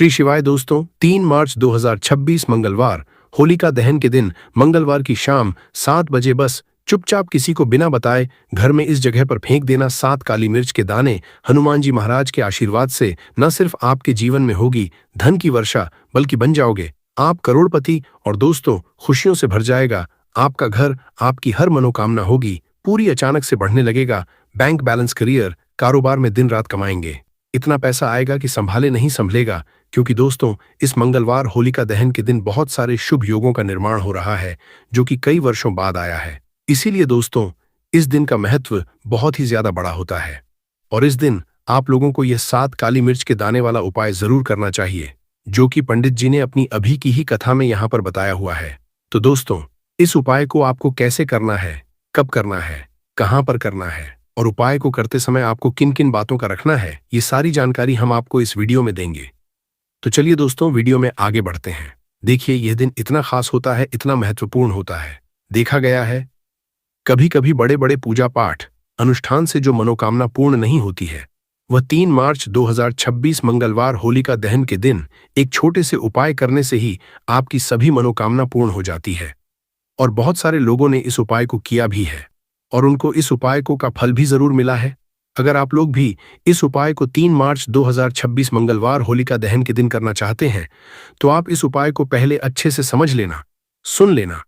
श्री शिवाय दोस्तों, 3 मार्च 2026 मंगलवार, होलिका दहन के दिन मंगलवार की शाम 7 बजे बस चुपचाप किसी को बिना बताए घर में इस जगह पर फेंक देना 7 काली मिर्च के दाने हनुमान जी महाराज के आशीर्वाद से न सिर्फ आपके जीवन में होगी धन की वर्षा, बल्कि बन जाओगे आप करोड़पति। और दोस्तों, खुशियों से भर जाएगा आपका घर, आपकी हर मनोकामना होगी पूरी, अचानक से बढ़ने लगेगा बैंक बैलेंस, करियर, कारोबार में दिन रात कमाएंगे, इतना पैसा आएगा कि संभाले नहीं संभलेगा। क्योंकि दोस्तों, इस मंगलवार होलिका दहन के दिन बहुत सारे शुभ योगों का निर्माण हो रहा है जो कि कई वर्षों बाद आया है। इसीलिए दोस्तों, इस दिन का महत्व बहुत ही ज्यादा बड़ा होता है और इस दिन आप लोगों को यह 7 काली मिर्च के दाने वाला उपाय जरूर करना चाहिए, जो कि पंडित जी ने अपनी अभी की ही कथा में यहाँ पर बताया हुआ है। तो दोस्तों, इस उपाय को आपको कैसे करना है, कब करना है, कहाँ पर करना है और उपाय को करते समय आपको किन किन बातों का रखना है, ये सारी जानकारी हम आपको इस वीडियो में देंगे। तो चलिए दोस्तों, वीडियो में आगे बढ़ते हैं। देखिए, यह दिन इतना खास होता है, इतना महत्वपूर्ण होता है। देखा गया है कभी कभी बड़े बड़े पूजा पाठ अनुष्ठान से जो मनोकामना पूर्ण नहीं होती है, वह 3 मार्च 2026 मंगलवार होलिका दहन के दिन एक छोटे से उपाय करने से ही आपकी सभी मनोकामना पूर्ण हो जाती है। और बहुत सारे लोगों ने इस उपाय को किया भी है और उनको इस उपाय का फल भी जरूर मिला है। अगर आप लोग भी इस उपाय को 3 मार्च 2026 मंगलवार होलिका दहन के दिन करना चाहते हैं, तो आप इस उपाय को पहले अच्छे से समझ लेना, सुन लेना,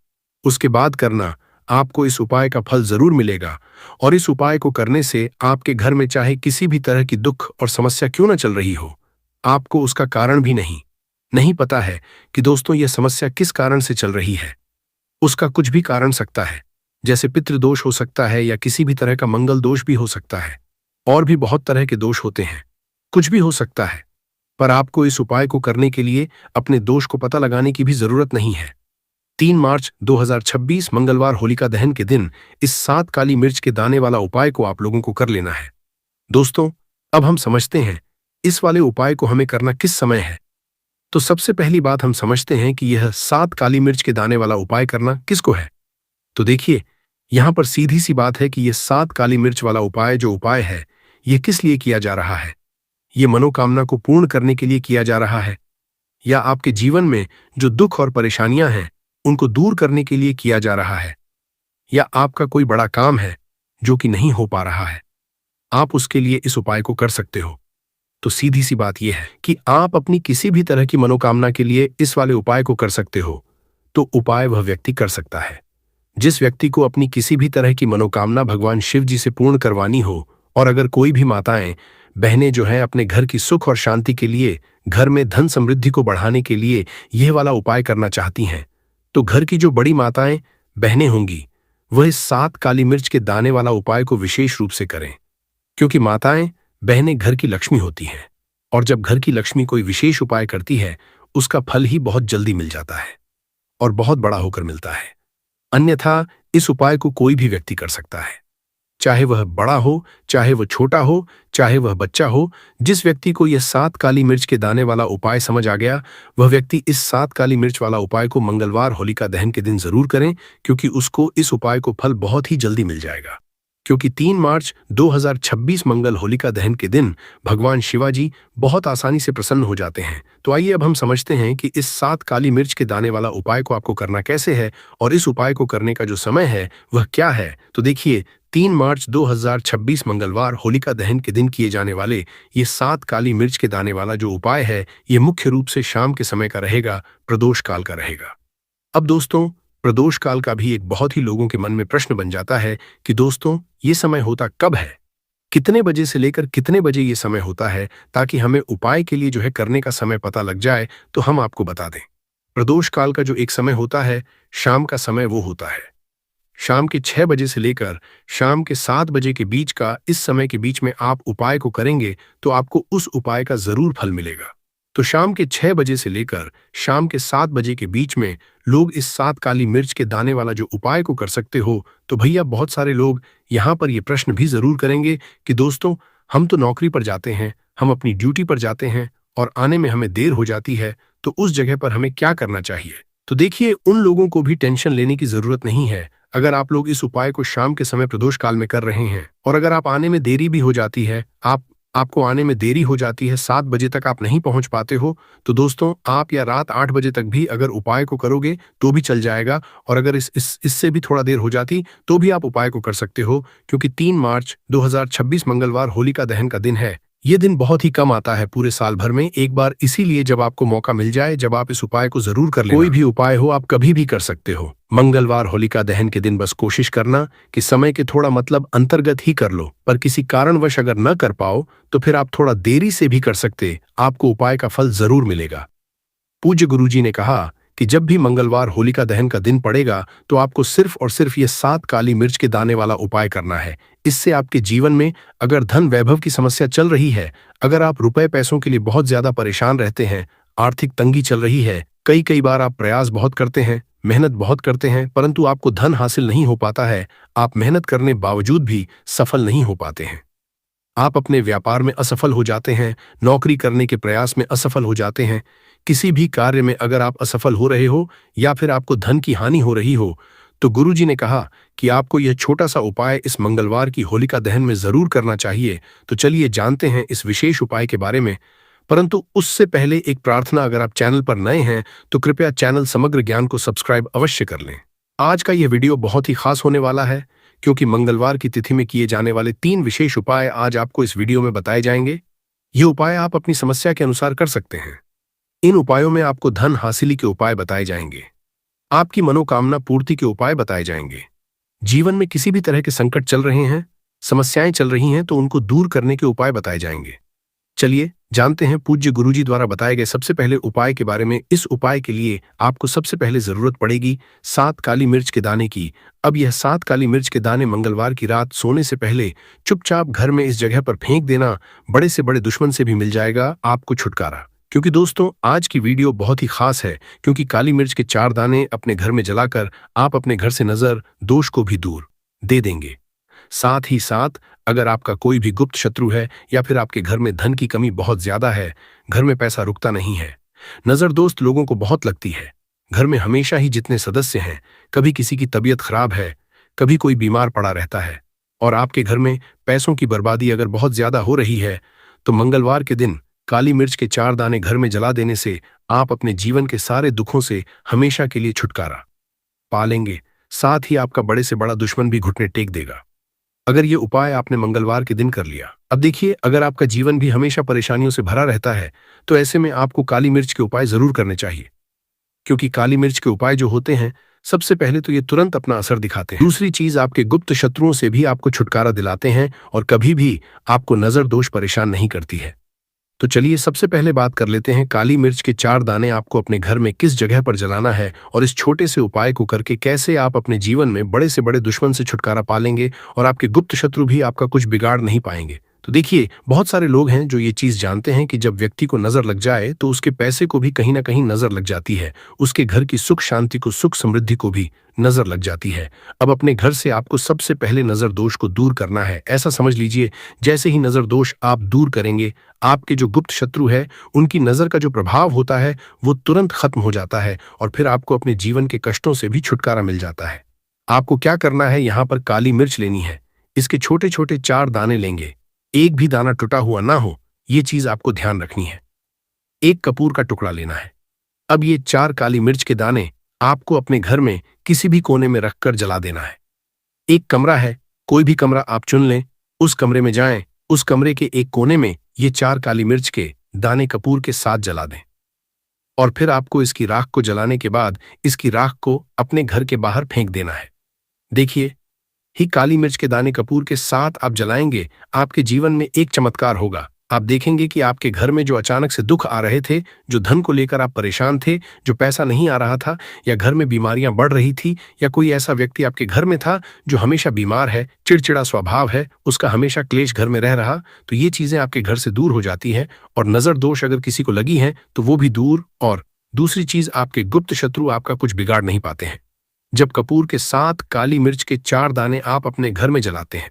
उसके बाद करना। आपको इस उपाय का फल जरूर मिलेगा और इस उपाय को करने से आपके घर में चाहे किसी भी तरह की दुख और समस्या क्यों न चल रही हो, आपको उसका कारण भी नहीं पता है कि दोस्तों यह समस्या किस कारण से चल रही है। उसका कुछ भी कारण सकता है, जैसे पितृदोष हो सकता है या किसी भी तरह का मंगल दोष भी हो सकता है, और भी बहुत तरह के दोष होते हैं, कुछ भी हो सकता है। पर आपको इस उपाय को करने के लिए अपने दोष को पता लगाने की भी जरूरत नहीं है। 3 मार्च 2026 मंगलवार होलिका दहन के दिन इस 7 काली मिर्च के दाने वाला उपाय को आप लोगों को कर लेना है। दोस्तों, अब हम समझते हैं इस वाले उपाय को हमें करना किस समय है। तो सबसे पहली बात हम समझते हैं कि यह 7 काली मिर्च के दाने वाला उपाय करना किसको है। तो देखिए, यहां पर सीधी सी बात है कि यह 7 काली मिर्च वाला उपाय है, यह किस लिए किया जा रहा है। यह मनोकामना को पूर्ण करने के लिए किया जा रहा है, या आपके जीवन में जो दुख और परेशानियां हैं उनको दूर करने के लिए किया जा रहा है, या आपका कोई बड़ा काम है जो कि नहीं हो पा रहा है, आप उसके लिए इस उपाय को कर सकते हो। तो सीधी सी बात यह है कि आप अपनी किसी भी तरह की मनोकामना के लिए इस वाले उपाय को कर सकते हो। तो उपाय वह व्यक्ति कर सकता है जिस व्यक्ति को अपनी किसी भी तरह की मनोकामना भगवान शिव जी से पूर्ण करवानी हो। और अगर कोई भी माताएं बहनें जो हैं अपने घर की सुख और शांति के लिए, घर में धन समृद्धि को बढ़ाने के लिए यह वाला उपाय करना चाहती हैं, तो घर की जो बड़ी माताएं बहनें होंगी वह इस 7 काली मिर्च के दाने वाला उपाय को विशेष रूप से करें। क्योंकि माताएं बहनें घर की लक्ष्मी होती हैं और जब घर की लक्ष्मी कोई विशेष उपाय करती है, उसका फल ही बहुत जल्दी मिल जाता है और बहुत बड़ा होकर मिलता है। अन्यथा इस उपाय को कोई भी व्यक्ति कर सकता है, चाहे वह बड़ा हो, चाहे वह छोटा हो, चाहे वह बच्चा हो। जिस व्यक्ति को यह 7 काली मिर्च के दाने वाला उपाय समझ आ गया, वह व्यक्ति इस 7 काली मिर्च वाला उपाय को मंगलवार होलिका दहन के दिन जरूर करें, क्योंकि उसको इस उपाय को फल बहुत ही जल्दी मिल जाएगा। क्योंकि 3 मार्च 2026 मंगल होलिका दहन के दिन भगवान शिवाजी बहुत आसानी से प्रसन्न हो जाते हैं। तो आइए अब हम समझते हैं कि इस 7 काली मिर्च के दाने वाला उपाय को आपको करना कैसे है और इस उपाय को करने का जो समय है वह क्या है। तो देखिए, 3 मार्च 2026 मंगलवार होलिका दहन के दिन किए जाने वाले ये 7 काली मिर्च के दाने वाला जो उपाय है, ये मुख्य रूप से शाम के समय का रहेगा, प्रदोष काल का रहेगा। अब दोस्तों, प्रदोष काल का भी एक बहुत ही लोगों के मन में प्रश्न बन जाता है कि दोस्तों ये समय होता कब है, कितने बजे से लेकर कितने बजे ये समय होता है, ताकि हमें उपाय के लिए जो है करने का समय पता लग जाए तो हम आपको बता दें। प्रदोष काल का जो एक समय होता है, शाम का समय, वो होता है शाम के 6 बजे से लेकर शाम के 7 बजे के बीच का। इस समय के बीच में आप उपाय को करेंगे तो आपको उस उपाय का जरूर फल मिलेगा। तो शाम के 6 बजे से लेकर शाम के 7 बजे के बीच में लोग इस 7 काली मिर्च के दाने वाला जो उपाय को कर सकते हो। तो भैया, बहुत सारे लोग यहाँ पर ये प्रश्न भी जरूर करेंगे कि दोस्तों हम तो नौकरी पर जाते हैं, हम अपनी ड्यूटी पर जाते हैं और आने में हमें देर हो जाती है, तो उस जगह पर हमें क्या करना चाहिए। तो देखिए, उन लोगों को भी टेंशन लेने की जरूरत नहीं है। अगर आप लोग इस उपाय को शाम के समय प्रदोष काल में कर रहे हैं और अगर आप आने में देरी भी हो जाती है, आप आपको आने में देरी हो जाती है, 7 बजे तक आप नहीं पहुंच पाते हो, तो दोस्तों आप या रात 8 बजे तक भी अगर उपाय को करोगे तो भी चल जाएगा। और अगर इससे भी थोड़ा देर हो जाती तो भी आप उपाय को कर सकते हो, क्योंकि 3 मार्च 2026 मंगलवार होलिका दहन का दिन है। ये दिन बहुत ही कम आता है पूरे साल भर में एक बार, इसीलिए जब आपको मौका मिल जाए जब आप इस उपाय को जरूर कर लेना। कोई भी उपाय हो आप कभी भी कर सकते हो। मंगलवार होलिका दहन के दिन बस कोशिश करना कि समय के थोड़ा मतलब अंतर्गत ही कर लो, पर किसी कारणवश अगर न कर पाओ तो फिर आप थोड़ा देरी से भी कर सकते, आपको उपाय का फल जरूर मिलेगा। पूज्य गुरुजी ने कहा कि जब भी मंगलवार होलिका दहन का दिन पड़ेगा तो आपको सिर्फ और सिर्फ ये 7 काली मिर्च के दाने वाला उपाय करना है। इससे आपके जीवन में अगर धन वैभव की समस्या चल रही है, अगर आप रुपए पैसों के लिए बहुत ज्यादा परेशान रहते हैं, आर्थिक तंगी चल रही है, कई बार आप प्रयास बहुत करते हैं, मेहनत बहुत करते हैं, परंतु आपको धन हासिल नहीं हो पाता है, आप मेहनत करने बावजूद भी सफल नहीं हो पाते हैं, आप अपने व्यापार में असफल हो जाते हैं, नौकरी करने के प्रयास में असफल हो जाते हैं, किसी भी कार्य में अगर आप असफल हो रहे हो या फिर आपको धन की हानि हो रही हो, तो गुरुजी ने कहा कि आपको यह छोटा सा उपाय इस मंगलवार की होलिका दहन में जरूर करना चाहिए। तो चलिए जानते हैं इस विशेष उपाय के बारे में, परंतु उससे पहले एक प्रार्थना, अगर आप चैनल पर नए हैं तो कृपया चैनल समग्र ज्ञान को सब्सक्राइब अवश्य कर लें। आज का यह वीडियो बहुत ही खास होने वाला है, क्योंकि मंगलवार की तिथि में किए जाने वाले 3 विशेष उपाय आज आपको इस वीडियो में बताए जाएंगे। ये उपाय आप अपनी समस्या के अनुसार कर सकते हैं। इन उपायों में आपको धन हासिली के उपाय बताए जाएंगे, आपकी मनोकामना पूर्ति के उपाय बताए जाएंगे। जीवन में किसी भी तरह के संकट चल रहे हैं, समस्याएं चल रही हैं, तो उनको दूर करने के उपाय बताए जाएंगे। चलिए जानते हैं पूज्य गुरुजी द्वारा बताए गए सबसे पहले उपाय के बारे में। इस उपाय के लिए आपको सबसे पहले जरूरत पड़ेगी 7 काली मिर्च के दाने की। अब यह 7 काली मिर्च के दाने मंगलवार की रात सोने से पहले चुपचाप घर में इस जगह पर फेंक देना। बड़े से बड़े दुश्मन से भी मिल जाएगा आपको छुटकारा। क्योंकि दोस्तों आज की वीडियो बहुत ही खास है, क्योंकि काली मिर्च के 4 दाने अपने घर में जलाकर आप अपने घर से नजर दोष को भी दूर दे देंगे। साथ ही साथ अगर आपका कोई भी गुप्त शत्रु है या फिर आपके घर में धन की कमी बहुत ज्यादा है, घर में पैसा रुकता नहीं है, नजर दोस्त लोगों को बहुत लगती है, घर में हमेशा ही जितने सदस्य हैं, कभी किसी की तबीयत खराब है, कभी कोई बीमार पड़ा रहता है, और आपके घर में पैसों की बर्बादी अगर बहुत ज्यादा हो रही है, तो मंगलवार के दिन काली मिर्च के 4 दाने घर में जला देने से आप अपने जीवन के सारे दुखों से हमेशा के लिए छुटकारा पा लेंगे। साथ ही आपका बड़े से बड़ा दुश्मन भी घुटने टेक देगा अगर ये उपाय आपने मंगलवार के दिन कर लिया। अब देखिए, अगर आपका जीवन भी हमेशा परेशानियों से भरा रहता है, तो ऐसे में आपको काली मिर्च के उपाय जरूर करने चाहिए, क्योंकि काली मिर्च के उपाय जो होते हैं, सबसे पहले तो ये तुरंत अपना असर दिखाते हैं। दूसरी चीज, आपके गुप्त शत्रुओं से भी आपको छुटकारा दिलाते हैं और कभी भी आपको नजर दोष परेशान नहीं करती है। तो चलिए सबसे पहले बात कर लेते हैं काली मिर्च के 4 दाने आपको अपने घर में किस जगह पर जलाना है, और इस छोटे से उपाय को करके कैसे आप अपने जीवन में बड़े से बड़े दुश्मन से छुटकारा पालेंगे और आपके गुप्त शत्रु भी आपका कुछ बिगाड़ नहीं पाएंगे। तो देखिए, बहुत सारे लोग हैं जो ये चीज जानते हैं कि जब व्यक्ति को नजर लग जाए तो उसके पैसे को भी कहीं ना कहीं नजर लग जाती है, उसके घर की सुख शांति को, सुख समृद्धि को भी नजर लग जाती है। अब अपने घर से आपको सबसे पहले नजर दोष को दूर करना है। ऐसा समझ लीजिए, जैसे ही नजर दोष आप दूर करेंगे, आपके जो गुप्त शत्रु है उनकी नजर का जो प्रभाव होता है वो तुरंत खत्म हो जाता है, और फिर आपको अपने जीवन के कष्टों से भी छुटकारा मिल जाता है। आपको क्या करना है, यहाँ पर काली मिर्च लेनी है, इसके छोटे छोटे 4 दाने लेंगे, एक भी दाना टूटा हुआ ना हो, ये चीज आपको ध्यान रखनी है। एक कपूर का टुकड़ा लेना है। अब ये 4 काली मिर्च के दाने आपको अपने घर में किसी भी कोने में रखकर जला देना है। एक कमरा है, कोई भी कमरा आप चुन लें, उस कमरे में जाएं, उस कमरे के एक कोने में ये 4 काली मिर्च के दाने कपूर के साथ जला दें, और फिर आपको इसकी राख को जलाने के बाद इसकी राख को अपने घर के बाहर फेंक देना है। देखिए, ही काली मिर्च के दाने कपूर के साथ आप जलाएंगे, आपके जीवन में एक चमत्कार होगा। आप देखेंगे कि आपके घर में जो अचानक से दुख आ रहे थे, जो धन को लेकर आप परेशान थे, जो पैसा नहीं आ रहा था, या घर में बीमारियां बढ़ रही थी, या कोई ऐसा व्यक्ति आपके घर में था जो हमेशा बीमार है, चिड़चिड़ा स्वभाव है, उसका हमेशा क्लेश घर में रह रहा, तो ये चीजें आपके घर से दूर हो जाती है, और नजर दोष अगर किसी को लगी है तो वो भी दूर। और दूसरी चीज, आपके गुप्त शत्रु आपका कुछ बिगाड़ नहीं पाते हैं जब कपूर के साथ काली मिर्च के 4 दाने आप अपने घर में जलाते हैं।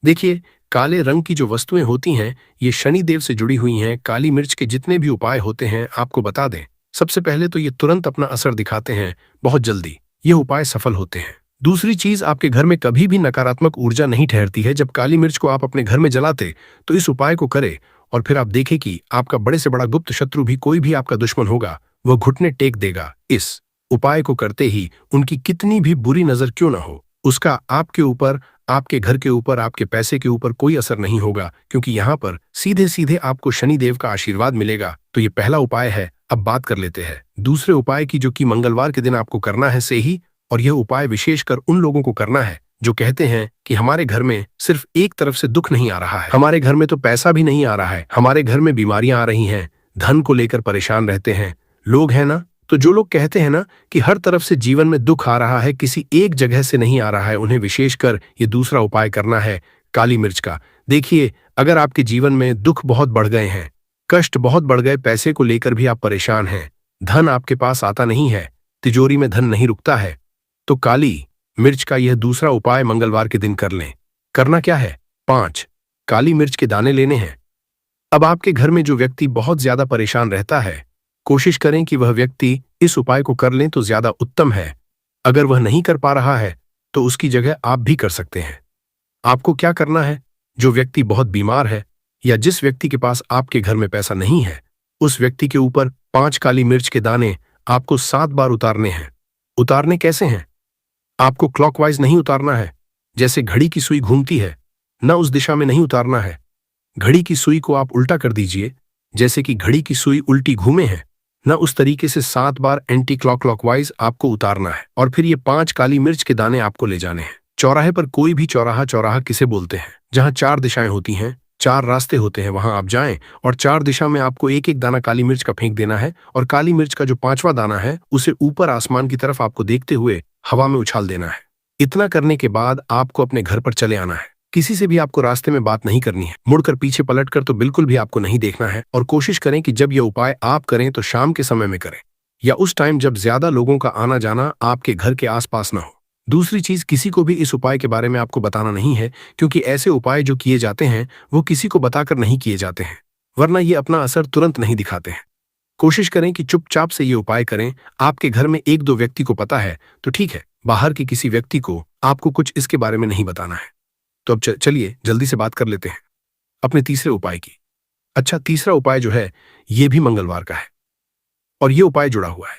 देखिए, काले रंग की जो वस्तुएं होती हैं, ये शनि देव से जुड़ी हुई हैं। काली मिर्च के जितने भी उपाय होते हैं, आपको बता दें, सबसे पहले तो ये तुरंत अपना असर दिखाते हैं, बहुत जल्दी ये उपाय सफल होते हैं। दूसरी चीज, आपके घर में कभी भी नकारात्मक ऊर्जा नहीं ठहरती है। जब काली मिर्च को आप अपने घर में जलाते तो इस उपाय को करें और फिर आप देखें कि आपका बड़े से बड़ा गुप्त शत्रु भी, कोई भी आपका दुश्मन होगा, वह घुटने टेक देगा। इस उपाय को करते ही उनकी कितनी भी बुरी नजर क्यों ना हो, उसका आपके ऊपर, आपके घर के ऊपर, आपके पैसे के ऊपर कोई असर नहीं होगा, क्योंकि यहाँ पर सीधे सीधे आपको शनिदेव का आशीर्वाद मिलेगा। तो ये पहला उपाय है। अब बात कर लेते हैं दूसरे उपाय की, जो कि मंगलवार के दिन आपको करना है से ही। और यह उपाय विशेषकर उन लोगों को करना है जो कहते हैं कि हमारे घर में सिर्फ एक तरफ से दुख नहीं आ रहा है, हमारे घर में तो पैसा भी नहीं आ रहा है, हमारे घर में बीमारियां आ रही हैं, धन को लेकर परेशान रहते हैं लोग, है ना। तो जो लोग कहते हैं ना कि हर तरफ से जीवन में दुख आ रहा है, किसी एक जगह से नहीं आ रहा है, उन्हें विशेषकर ये दूसरा उपाय करना है काली मिर्च का। देखिए, अगर आपके जीवन में दुख बहुत बढ़ गए हैं, कष्ट बहुत बढ़ गए, पैसे को लेकर भी आप परेशान हैं, धन आपके पास आता नहीं है, तिजोरी में धन नहीं रुकता है, तो काली मिर्च का यह दूसरा उपाय मंगलवार के दिन कर लें। करना क्या है? 5 काली मिर्च के दाने लेने हैं। अब आपके घर में जो व्यक्ति बहुत ज्यादा परेशान रहता है, कोशिश करें कि वह व्यक्ति इस उपाय को कर लें तो ज्यादा उत्तम है। अगर वह नहीं कर पा रहा है तो उसकी जगह आप भी कर सकते हैं। आपको क्या करना है? जो व्यक्ति बहुत बीमार है या जिस व्यक्ति के पास आपके घर में पैसा नहीं है, उस व्यक्ति के ऊपर 5 काली मिर्च के दाने आपको 7 बार उतारने हैं। उतारने कैसे हैं? आपको क्लॉकवाइज नहीं उतारना है, जैसे घड़ी की सुई घूमती है, न उस दिशा में नहीं उतारना है। घड़ी की सुई को आप उल्टा कर दीजिए, जैसे कि घड़ी की सुई उल्टी घूमे है, न उस तरीके से 7 बार एंटी क्लॉकवाइज आपको उतारना है। और फिर ये 5 काली मिर्च के दाने आपको ले जाने हैं चौराहे पर। कोई भी चौराहा, चौराहा किसे बोलते हैं? जहां 4 दिशाएं होती हैं, 4 रास्ते होते हैं, वहां आप जाएं और 4 दिशा में आपको एक एक दाना काली मिर्च का फेंक देना है। और काली मिर्च का जो 5वां दाना है, उसे ऊपर आसमान की तरफ आपको देखते हुए हवा में उछाल देना है। इतना करने के बाद आपको अपने घर पर चले आना है। किसी से भी आपको रास्ते में बात नहीं करनी है, मुड़कर पीछे पलटकर तो बिल्कुल भी आपको नहीं देखना है। और कोशिश करें कि जब यह उपाय आप करें तो शाम के समय में करें, या उस टाइम जब ज्यादा लोगों का आना जाना आपके घर के आसपास ना हो। दूसरी चीज, किसी को भी इस उपाय के बारे में आपको बताना नहीं है, क्योंकि ऐसे उपाय जो किए जाते हैं वो किसी को बताकर नहीं किए जाते हैं, वरना ये अपना असर तुरंत नहीं दिखाते हैं। कोशिश करें कि चुपचाप से ये उपाय करें। आपके घर में 1-2 व्यक्ति को पता है तो ठीक है, बाहर के किसी व्यक्ति को आपको कुछ इसके बारे में नहीं बताना है। तो अब चलिए जल्दी से बात कर लेते हैं अपने तीसरे उपाय की। अच्छा, तीसरा उपाय जो है ये भी मंगलवार का है और ये उपाय जुड़ा हुआ है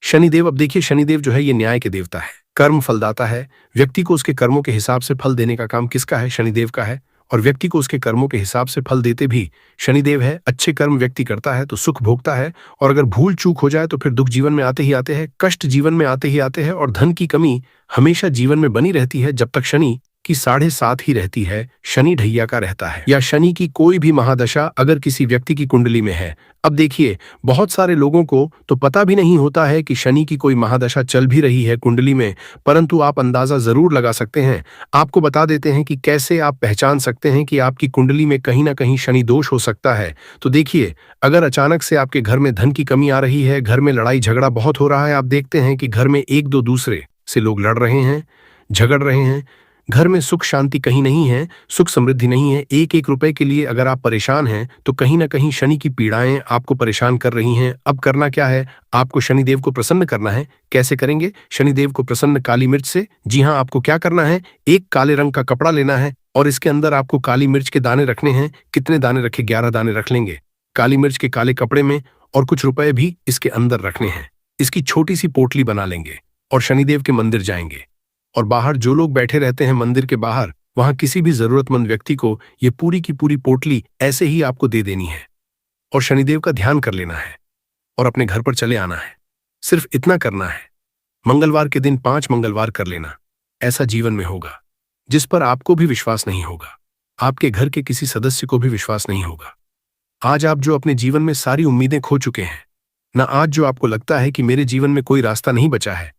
शनिदेव। अब देखिए, शनिदेव जो है ये न्याय के देवता है, कर्म फलदाता है। व्यक्ति को उसके कर्मों के हिसाब से फल देने का काम किसका है? शनिदेव का है। और व्यक्ति को उसके कर्मों के हिसाब से फल देते भी शनिदेव है। अच्छे कर्म व्यक्ति करता है तो सुख भोगता है, और अगर भूल चूक हो जाए तो फिर दुख जीवन में आते ही आते हैं, कष्ट जीवन में आते ही आते हैं, और धन की कमी हमेशा जीवन में बनी रहती है जब तक शनि की 7.5 ही रहती है, शनि ढैया का रहता है, या शनि की कोई भी महादशा अगर किसी व्यक्ति की कुंडली में है। अब देखिए, बहुत सारे लोगों को तो पता भी नहीं होता है कि शनि की कोई महादशा चल भी रही है कुंडली में, परंतु आप अंदाजा जरूर लगा सकते हैं। आपको बता देते हैं कि कैसे आप पहचान सकते हैं कि आपकी कुंडली में कहीं ना कहीं शनि दोष हो सकता है। तो देखिए, अगर अचानक से आपके घर में धन की कमी आ रही है, घर में लड़ाई झगड़ा बहुत हो रहा है, आप देखते हैं कि घर में 1-2 दूसरे से लोग लड़ रहे हैं, झगड़ रहे हैं, घर में सुख शांति कहीं नहीं है, सुख समृद्धि नहीं है, 1-1 रुपए के लिए अगर आप परेशान हैं तो कहीं ना कहीं शनि की पीड़ाएं आपको परेशान कर रही हैं। अब करना क्या है? आपको शनिदेव को प्रसन्न करना है। कैसे करेंगे शनिदेव को प्रसन्न? काली मिर्च से। जी हाँ, आपको क्या करना है, एक काले रंग का कपड़ा लेना है और इसके अंदर आपको काली मिर्च के दाने रखने हैं। कितने दाने रखे? 11 दाने रख लेंगे काली मिर्च के काले कपड़े में, और कुछ रुपए भी इसके अंदर रखने हैं। इसकी छोटी सी पोटली बना लेंगे और शनिदेव के मंदिर जाएंगे, और बाहर जो लोग बैठे रहते हैं मंदिर के बाहर, वहां किसी भी जरूरतमंद व्यक्ति को ये पूरी की पूरी पोटली ऐसे ही आपको दे देनी है और शनिदेव का ध्यान कर लेना है और अपने घर पर चले आना है। सिर्फ इतना करना है। मंगलवार के दिन 5 मंगलवार कर लेना। ऐसा जीवन में होगा जिस पर आपको भी विश्वास नहीं होगा, आपके घर के किसी सदस्य को भी विश्वास नहीं होगा। आज आप जो अपने जीवन में सारी उम्मीदें खो चुके हैं ना, आज जो आपको लगता है कि मेरे जीवन में कोई रास्ता नहीं बचा है,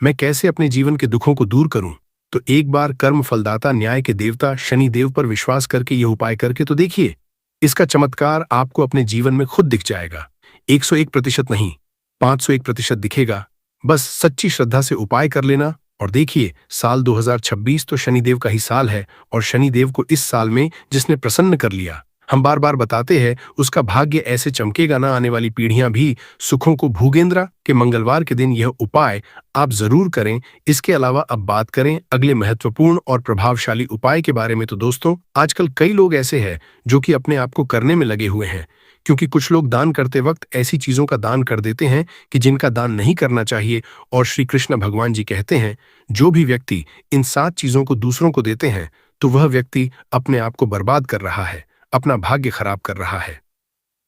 मैं कैसे अपने जीवन के दुखों को दूर करूं, तो एक बार कर्म फलदाता न्याय के देवता शनि देव पर विश्वास करके यह उपाय करके तो देखिए, इसका चमत्कार आपको अपने जीवन में खुद दिख जाएगा। 101% नहीं, 501% दिखेगा। बस सच्ची श्रद्धा से उपाय कर लेना और देखिए, साल 2026 तो शनिदेव का ही साल है, और शनिदेव को इस साल में जिसने प्रसन्न कर लिया, हम बार बार बताते हैं उसका भाग्य ऐसे चमकेगा ना, आने वाली पीढ़ियां भी सुखों को भूगेंद्रा के मंगलवार के दिन यह उपाय आप जरूर करें। इसके अलावा अब बात करें अगले महत्वपूर्ण और प्रभावशाली उपाय के बारे में। तो दोस्तों, आजकल कई लोग ऐसे हैं जो कि अपने आप को करने में लगे हुए हैं, क्योंकि कुछ लोग दान करते वक्त ऐसी चीजों का दान कर देते हैं कि जिनका दान नहीं करना चाहिए। और श्री कृष्ण भगवान जी कहते हैं, जो भी व्यक्ति इन 7 चीजों को दूसरों को देते हैं तो वह व्यक्ति अपने आप को बर्बाद कर रहा है, अपना भाग्य खराब कर रहा है।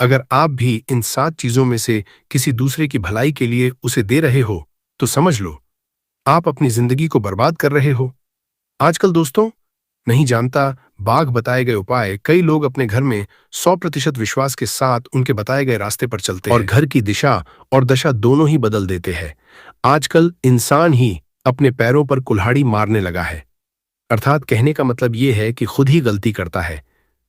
अगर आप भी इन 7 चीजों में से किसी दूसरे की भलाई के लिए उसे दे रहे हो तो समझ लो आप अपनी जिंदगी को बर्बाद कर रहे हो। आजकल दोस्तों, नहीं जानता बाघ बताए गए उपाय, कई लोग अपने घर में 100% विश्वास के साथ उनके बताए गए रास्ते पर चलते हैं और घर की दिशा और दशा दोनों ही बदल देते हैं। आजकल इंसान ही अपने पैरों पर कुल्हाड़ी मारने लगा है, अर्थात कहने का मतलब यह है कि खुद ही गलती करता है,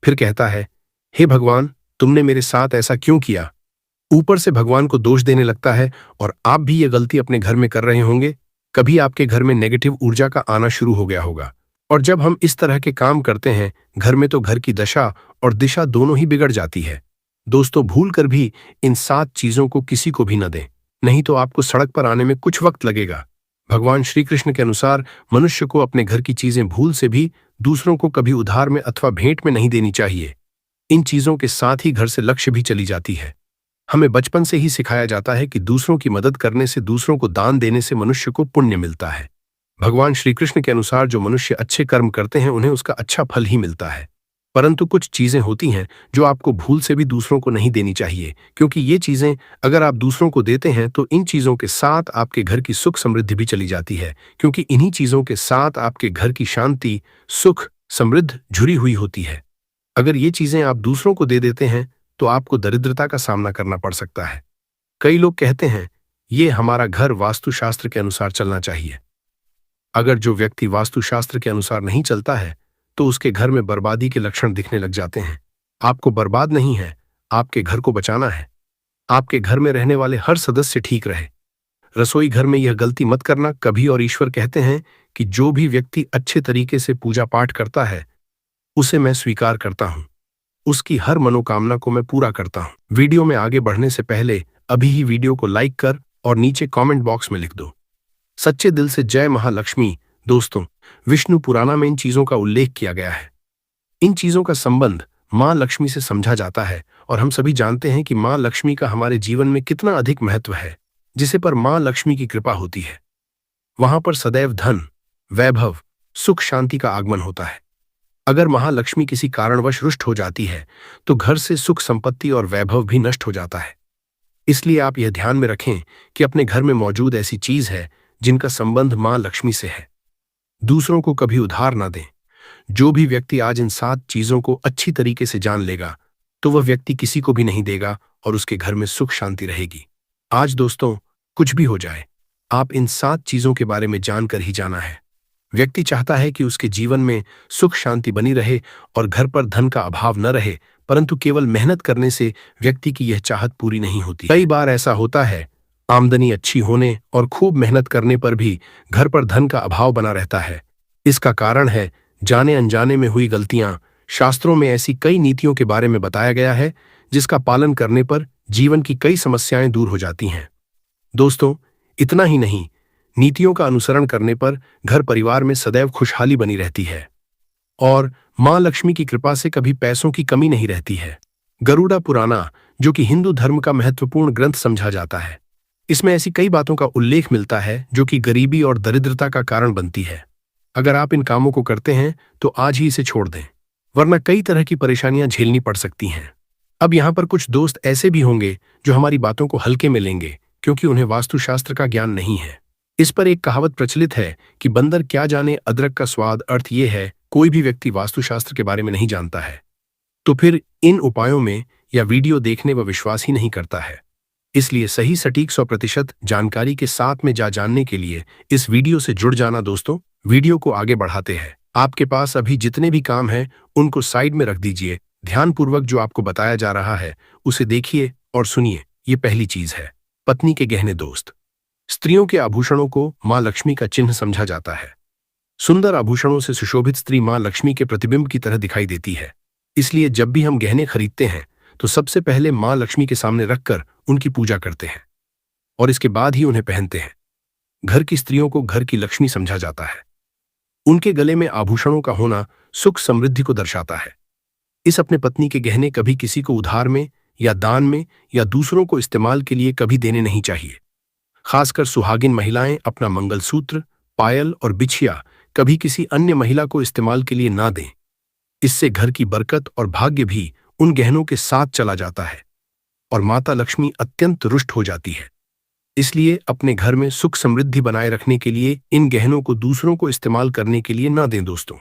फिर कहता है, हे भगवान, तुमने मेरे साथ ऐसा क्यों किया। ऊपर से भगवान को दोष देने लगता है। और आप भी ये गलती अपने घर में कर रहे होंगे। कभी आपके घर में नेगेटिव ऊर्जा का आना शुरू हो गया होगा, और जब हम इस तरह के काम करते हैं घर में, तो घर की दशा और दिशा दोनों ही बिगड़ जाती है। दोस्तों, भूल कर भी इन 7 चीजों को किसी को भी न दें, नहीं तो आपको सड़क पर आने में कुछ वक्त लगेगा। भगवान श्री कृष्ण के अनुसार मनुष्य को अपने घर की चीजें भूल से भी दूसरों को कभी उधार में अथवा भेंट में नहीं देनी चाहिए। इन चीजों के साथ ही घर से लक्ष्य भी चली जाती है। हमें बचपन से ही सिखाया जाता है कि दूसरों की मदद करने से, दूसरों को दान देने से मनुष्य को पुण्य मिलता है। भगवान श्री कृष्ण के अनुसार जो मनुष्य अच्छे कर्म करते हैं उन्हें उसका अच्छा फल ही मिलता है। परंतु कुछ चीजें होती हैं जो आपको भूल से भी दूसरों को नहीं देनी चाहिए, क्योंकि ये चीजें अगर आप दूसरों को देते हैं तो इन चीजों के साथ आपके घर की सुख समृद्धि भी चली जाती है, क्योंकि इन्हीं चीजों के साथ आपके घर की शांति, सुख, समृद्ध जुड़ी हुई होती है। अगर ये चीजें आप दूसरों को दे देते हैं तो आपको दरिद्रता का सामना करना पड़ सकता है। कई लोग कहते हैं, ये हमारा घर वास्तुशास्त्र के अनुसार चलना चाहिए। अगर जो व्यक्ति वास्तुशास्त्र के अनुसार नहीं चलता है तो उसके घर में बर्बादी के लक्षण दिखने लग जाते हैं। आपको बर्बाद नहीं है, आपके घर को बचाना है। आपके घर में रहने वाले हर सदस्य ठीक रहे। रसोई घर में यह गलती मत करना कभी। और ईश्वर कहते हैं कि जो भी व्यक्ति अच्छे तरीके से पूजा पाठ करता है उसे मैं स्वीकार करता हूं, उसकी हर मनोकामना को मैं पूरा करता हूं। वीडियो में आगे बढ़ने से पहले अभी ही वीडियो को लाइक कर और नीचे कमेंट बॉक्स में लिख दो, सच्चे दिल से जय महालक्ष्मी। दोस्तों, विष्णु पुराण में इन चीजों का उल्लेख किया गया है। इन चीजों का संबंध मां लक्ष्मी से समझा जाता है, और हम सभी जानते हैं कि मां लक्ष्मी का हमारे जीवन में कितना अधिक महत्व है। जिसे पर मां लक्ष्मी की कृपा होती है वहां पर सदैव धन, वैभव, सुख, शांति का आगमन होता है। अगर महालक्ष्मी किसी कारणवश रुष्ट हो जाती है तो घर से सुख, संपत्ति और वैभव भी नष्ट हो जाता है। इसलिए आप यह ध्यान में रखें कि अपने घर में मौजूद ऐसी चीज है जिनका संबंध मां लक्ष्मी से है। दूसरों को कभी उधार ना दें। जो भी व्यक्ति आज इन 7 चीजों को अच्छी तरीके से जान लेगा तो वह व्यक्ति किसी को भी नहीं देगा और उसके घर में सुख शांति रहेगी। आज दोस्तों, कुछ भी हो जाए, आप इन 7 चीजों के बारे में जानकर ही जाना है। व्यक्ति चाहता है कि उसके जीवन में सुख शांति बनी रहे और घर पर धन का अभाव न रहे, परंतु केवल मेहनत करने से व्यक्ति की यह चाहत पूरी नहीं होती। कई बार ऐसा होता है, आमदनी अच्छी होने और खूब मेहनत करने पर भी घर पर धन का अभाव बना रहता है। इसका कारण है जाने अनजाने में हुई गलतियां। शास्त्रों में ऐसी कई नीतियों के बारे में बताया गया है जिसका पालन करने पर जीवन की कई समस्याएं दूर हो जाती हैं। दोस्तों, इतना ही नहीं, नीतियों का अनुसरण करने पर घर परिवार में सदैव खुशहाली बनी रहती है और मां लक्ष्मी की कृपा से कभी पैसों की कमी नहीं रहती है। गरुड़ा पुराना, जो कि हिंदू धर्म का महत्वपूर्ण ग्रंथ समझा जाता है, इसमें ऐसी कई बातों का उल्लेख मिलता है जो कि गरीबी और दरिद्रता का कारण बनती है। अगर आप इन कामों को करते हैं तो आज ही इसे छोड़ दें, वरना कई तरह की परेशानियां झेलनी पड़ सकती हैं। अब यहां पर कुछ दोस्त ऐसे भी होंगे जो हमारी बातों को हल्के में लेंगे क्योंकि उन्हें वास्तुशास्त्र का ज्ञान नहीं है। इस पर एक कहावत प्रचलित है कि बंदर क्या जाने अदरक का स्वाद। अर्थ यह है, कोई भी व्यक्ति वास्तुशास्त्र के बारे में नहीं जानता है तो फिर इन उपायों में या वीडियो देखने व विश्वास ही नहीं करता है। इसलिए सही सटीक 100% जानकारी के साथ में जानने के लिए इस वीडियो से जुड़ जाना। दोस्तों, वीडियो को आगे बढ़ाते हैं। आपके पास अभी जितने भी काम हैं उनको साइड में रख दीजिए। ध्यानपूर्वक जो आपको बताया जा रहा है उसे देखिए और सुनिए। ये पहली चीज है, पत्नी के गहने। दोस्त, स्त्रियों के आभूषणों को मां लक्ष्मी का चिन्ह समझा जाता है। सुंदर आभूषणों से सुशोभित स्त्री मां लक्ष्मी के प्रतिबिंब की तरह दिखाई देती है। इसलिए जब भी हम गहने खरीदते हैं तो सबसे पहले मां लक्ष्मी के सामने रखकर उनकी पूजा करते हैं और इसके बाद ही उन्हें पहनते हैं। घर की स्त्रियों को घर की लक्ष्मी समझा जाता है। उनके गले में आभूषणों का होना सुख समृद्धि को दर्शाता है। इस अपने पत्नी के गहने कभी किसी को उधार में या दान में या दूसरों को इस्तेमाल के लिए कभी देने नहीं चाहिए। खासकर सुहागिन महिलाएं अपना मंगलसूत्र, पायल और बिछिया कभी किसी अन्य महिला को इस्तेमाल के लिए ना दें। इससे घर की बरकत और भाग्य भी उन गहनों के साथ चला जाता है और माता लक्ष्मी अत्यंत रुष्ट हो जाती है। इसलिए अपने घर में सुख समृद्धि बनाए रखने के लिए इन गहनों को दूसरों को इस्तेमाल करने के लिए ना दें दोस्तों।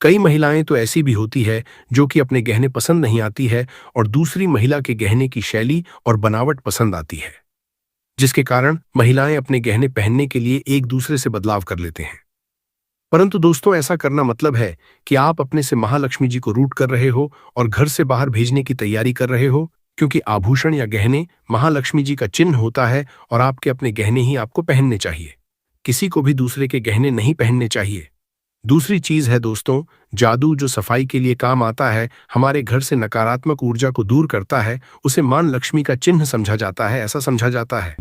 कई महिलाएं तो ऐसी भी होती है जो कि अपने गहने पसंद नहीं आती है और दूसरी महिला के गहने की शैली और बनावट पसंद आती है, जिसके कारण महिलाएं अपने गहने पहनने के लिए एक दूसरे से बदलाव कर लेते हैं। परंतु दोस्तों, ऐसा करना मतलब है कि आप अपने से महालक्ष्मी जी को रूठ कर रहे हो और घर से बाहर भेजने की तैयारी कर रहे हो, क्योंकि आभूषण या गहने महालक्ष्मी जी का चिन्ह होता है और आपके अपने गहने ही आपको पहनने चाहिए। किसी को भी दूसरे के गहने नहीं पहनने चाहिए। दूसरी चीज है दोस्तों, जादू जो सफाई के लिए काम आता है, हमारे घर से नकारात्मक ऊर्जा को दूर करता है, उसे मां लक्ष्मी का चिन्ह समझा जाता है, ऐसा समझा जाता है।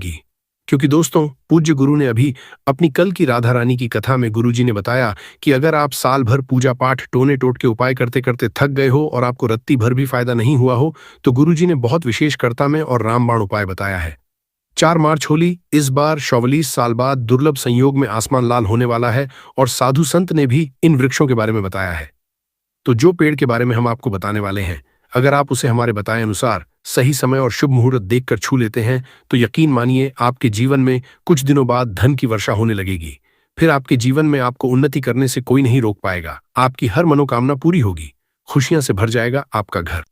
क्योंकि दोस्तों, पूज्य गुरु ने अभी अपनी कल की राधा रानी की कथा में गुरुजी ने बताया कि अगर आप साल भर पूजा पाठ टोने टोट के उपाय करते करते थक गए हो और आपको रत्ती भर भी फायदा नहीं हुआ हो, तो गुरुजी ने बहुत विशेष कर्ता में और रामबाण उपाय बताया है। 4 मार्च होली, इस बार 44 साल बाद दुर्लभ संयोग में आसमान लाल होने वाला है और साधु संत ने भी इन वृक्षों के बारे में बताया है। तो जो पेड़ के बारे में हम आपको बताने वाले हैं, अगर आप उसे हमारे बताए अनुसार सही समय और शुभ मुहूर्त देखकर छू लेते हैं तो यकीन मानिए आपके जीवन में कुछ दिनों बाद धन की वर्षा होने लगेगी। फिर आपके जीवन में आपको उन्नति करने से कोई नहीं रोक पाएगा। आपकी हर मनोकामना पूरी होगी, खुशियां से भर जाएगा आपका घर।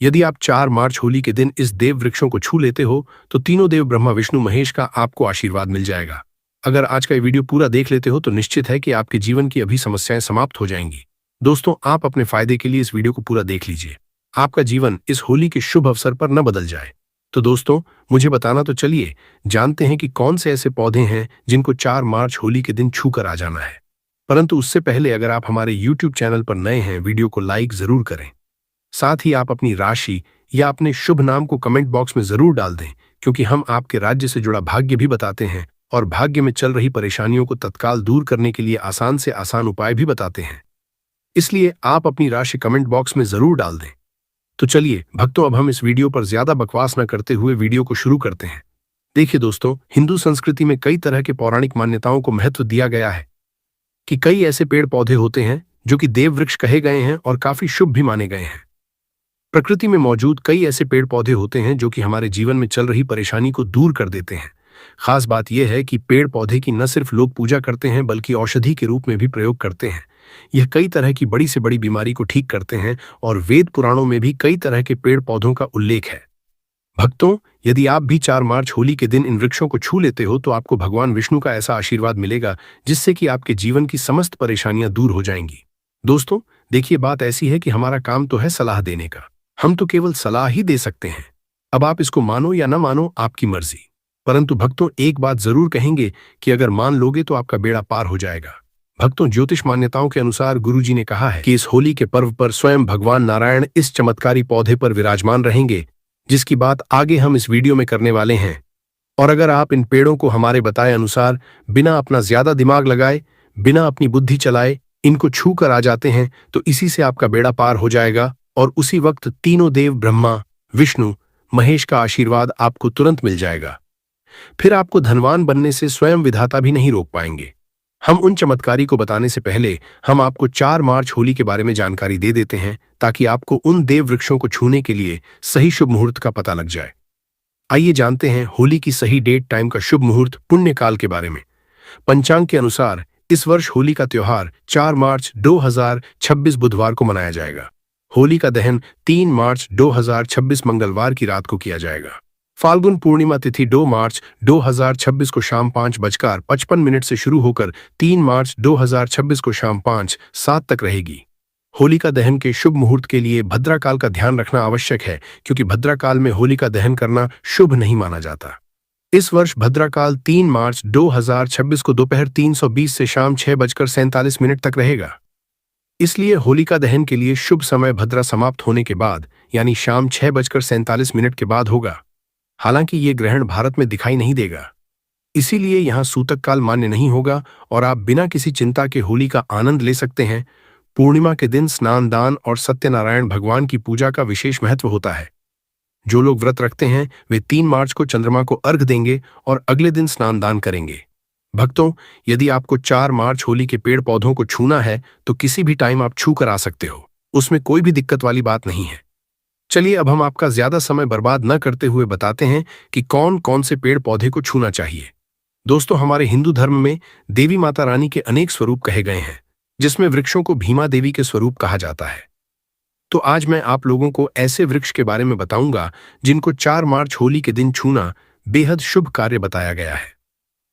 यदि आप 4 मार्च होली के दिन इस देव वृक्षों को छू लेते हो तो तीनों देव ब्रह्मा विष्णु महेश का आपको आशीर्वाद मिल जाएगा। अगर आज का ये वीडियो पूरा देख लेते हो तो निश्चित है कि आपके जीवन की अभी समस्याएं समाप्त हो जाएंगी। दोस्तों, आप अपने फायदे के लिए इस वीडियो को पूरा देख लीजिए। आपका जीवन इस होली के शुभ अवसर पर न बदल जाए। तो दोस्तों, मुझे बताना तो चलिए जानते हैं कि कौन से ऐसे पौधे हैं जिनको 4 मार्च होली के दिन छू कर आ जाना है। परंतु उससे पहले अगर आप हमारे YouTube चैनल पर नए हैं, वीडियो को लाइक जरूर करें। साथ ही आप अपनी राशि या अपने शुभ नाम को कमेंट बॉक्स में जरूर डाल दें, क्योंकि हम आपके राज्य से जुड़ा भाग्य भी बताते हैं और भाग्य में चल रही परेशानियों को तत्काल दूर करने के लिए आसान से आसान उपाय भी बताते हैं। इसलिए आप अपनी राशि कमेंट बॉक्स में जरूर डाल दें। तो चलिए भक्तों, अब हम इस वीडियो पर ज्यादा बकवास न करते हुए वीडियो को शुरू करते हैं। देखिए दोस्तों, हिंदू संस्कृति में कई तरह के पौराणिक मान्यताओं को महत्व दिया गया है कि कई ऐसे पेड़ पौधे होते हैं जो कि देव वृक्ष कहे गए हैं और काफी शुभ भी माने गए हैं। प्रकृति में मौजूद कई ऐसे पेड़ पौधे होते हैं जो कि हमारे जीवन में चल रही परेशानी को दूर कर देते हैं। खास बात यह है कि पेड़ पौधे की न सिर्फ लोग पूजा करते हैं बल्कि औषधि के रूप में भी प्रयोग करते हैं। यह कई तरह की बड़ी से बड़ी बीमारी को ठीक करते हैं और वेद पुराणों में भी कई तरह के पेड़ पौधों का उल्लेख है। भक्तों, यदि आप भी 4 मार्च होली के दिन इन वृक्षों को छू लेते हो तो आपको भगवान विष्णु का ऐसा आशीर्वाद मिलेगा जिससे कि आपके जीवन की समस्त परेशानियां दूर हो जाएंगी। दोस्तों देखिए, बात ऐसी है कि हमारा काम तो है सलाह देने का, हम तो केवल सलाह ही दे सकते हैं। अब आप इसको मानो या न मानो, आपकी मर्जी। परंतु भक्तों, एक बात जरूर कहेंगे कि अगर मान लोगे तो आपका बेड़ा पार हो जाएगा। भक्तों, ज्योतिष मान्यताओं के अनुसार गुरुजी ने कहा है कि इस होली के पर्व पर स्वयं भगवान नारायण इस चमत्कारी पौधे पर विराजमान रहेंगे, जिसकी बात आगे हम इस वीडियो में करने वाले हैं। और अगर आप इन पेड़ों को हमारे बताए अनुसार बिना अपना ज्यादा दिमाग लगाए, बिना अपनी बुद्धि चलाए इनको छू कर आ जाते हैं तो इसी से आपका बेड़ा पार हो जाएगा और उसी वक्त तीनों देव ब्रह्मा विष्णु महेश का आशीर्वाद आपको तुरंत मिल जाएगा। फिर आपको धनवान बनने से स्वयं विधाता भी नहीं रोक पाएंगे। हम उन चमत्कारी को बताने से पहले हम आपको 4 मार्च होली के बारे में जानकारी दे देते हैं ताकि आपको उन देव वृक्षों को छूने के लिए सही शुभ मुहूर्त का पता लग जाए। आइए जानते हैं होली की सही डेट टाइम का शुभ मुहूर्त पुण्य काल के बारे में। पंचांग के अनुसार इस वर्ष होली का त्योहार 4 मार्च 2026 बुधवार को मनाया जाएगा। होली का दहन 3 मार्च 2026 मंगलवार की रात को किया जाएगा। फाल्गुन पूर्णिमा तिथि 2 मार्च 2026 को शाम 5:55 से शुरू होकर 3 मार्च 2026 को शाम 5:07 तक रहेगी। होलिका दहन के शुभ मुहूर्त के लिए भद्राकाल का ध्यान रखना आवश्यक है, क्योंकि भद्राकाल में होलिका दहन करना शुभ नहीं माना जाता। इस वर्ष भद्राकाल 3 मार्च 2026 को दोपहर 3:20 से शाम 6:47 तक रहेगा। इसलिए होलिका दहन के लिए शुभ समय भद्रा समाप्त होने के बाद यानी शाम 6:47 के बाद होगा। हालांकि ये ग्रहण भारत में दिखाई नहीं देगा, इसीलिए यहाँ सूतक काल मान्य नहीं होगा और आप बिना किसी चिंता के होली का आनंद ले सकते हैं। पूर्णिमा के दिन स्नान दान और सत्यनारायण भगवान की पूजा का विशेष महत्व होता है। जो लोग व्रत रखते हैं वे 3 मार्च को चंद्रमा को अर्घ देंगे और अगले दिन स्नान दान करेंगे। भक्तों, यदि आपको 4 मार्च होली के पेड़ पौधों को छूना है तो किसी भी टाइम आप छू कर आ सकते हो, उसमें कोई भी दिक्कत वाली बात नहीं है। चलिए अब हम आपका ज्यादा समय बर्बाद न करते हुए बताते हैं कि कौन कौन से पेड़ पौधे को छूना चाहिए। दोस्तों, हमारे हिंदू धर्म में देवी माता रानी के अनेक स्वरूप कहे गए हैं, जिसमें वृक्षों को भीमा देवी के स्वरूप कहा जाता है। तो आज मैं आप लोगों को ऐसे वृक्ष के बारे में बताऊंगा जिनको 4 मार्च होली के दिन छूना बेहद शुभ कार्य बताया गया है।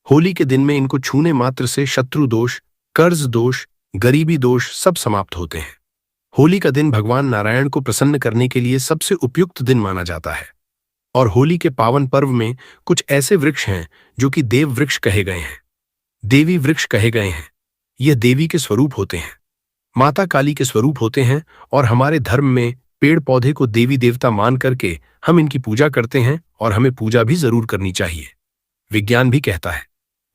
होली के दिन में इनको छूने मात्र से शत्रु दोष, कर्ज दोष, गरीबी दोष सब समाप्त होते हैं। होली का दिन भगवान नारायण को प्रसन्न करने के लिए सबसे उपयुक्त दिन माना जाता है। और होली के पावन पर्व में कुछ ऐसे वृक्ष हैं जो कि देव वृक्ष कहे गए हैं, देवी वृक्ष कहे गए हैं। यह देवी के स्वरूप होते हैं, माता काली के स्वरूप होते हैं और हमारे धर्म में पेड़ पौधे को देवी देवता मान करके हम इनकी पूजा करते हैं और हमें पूजा भी जरूर करनी चाहिए। विज्ञान भी कहता है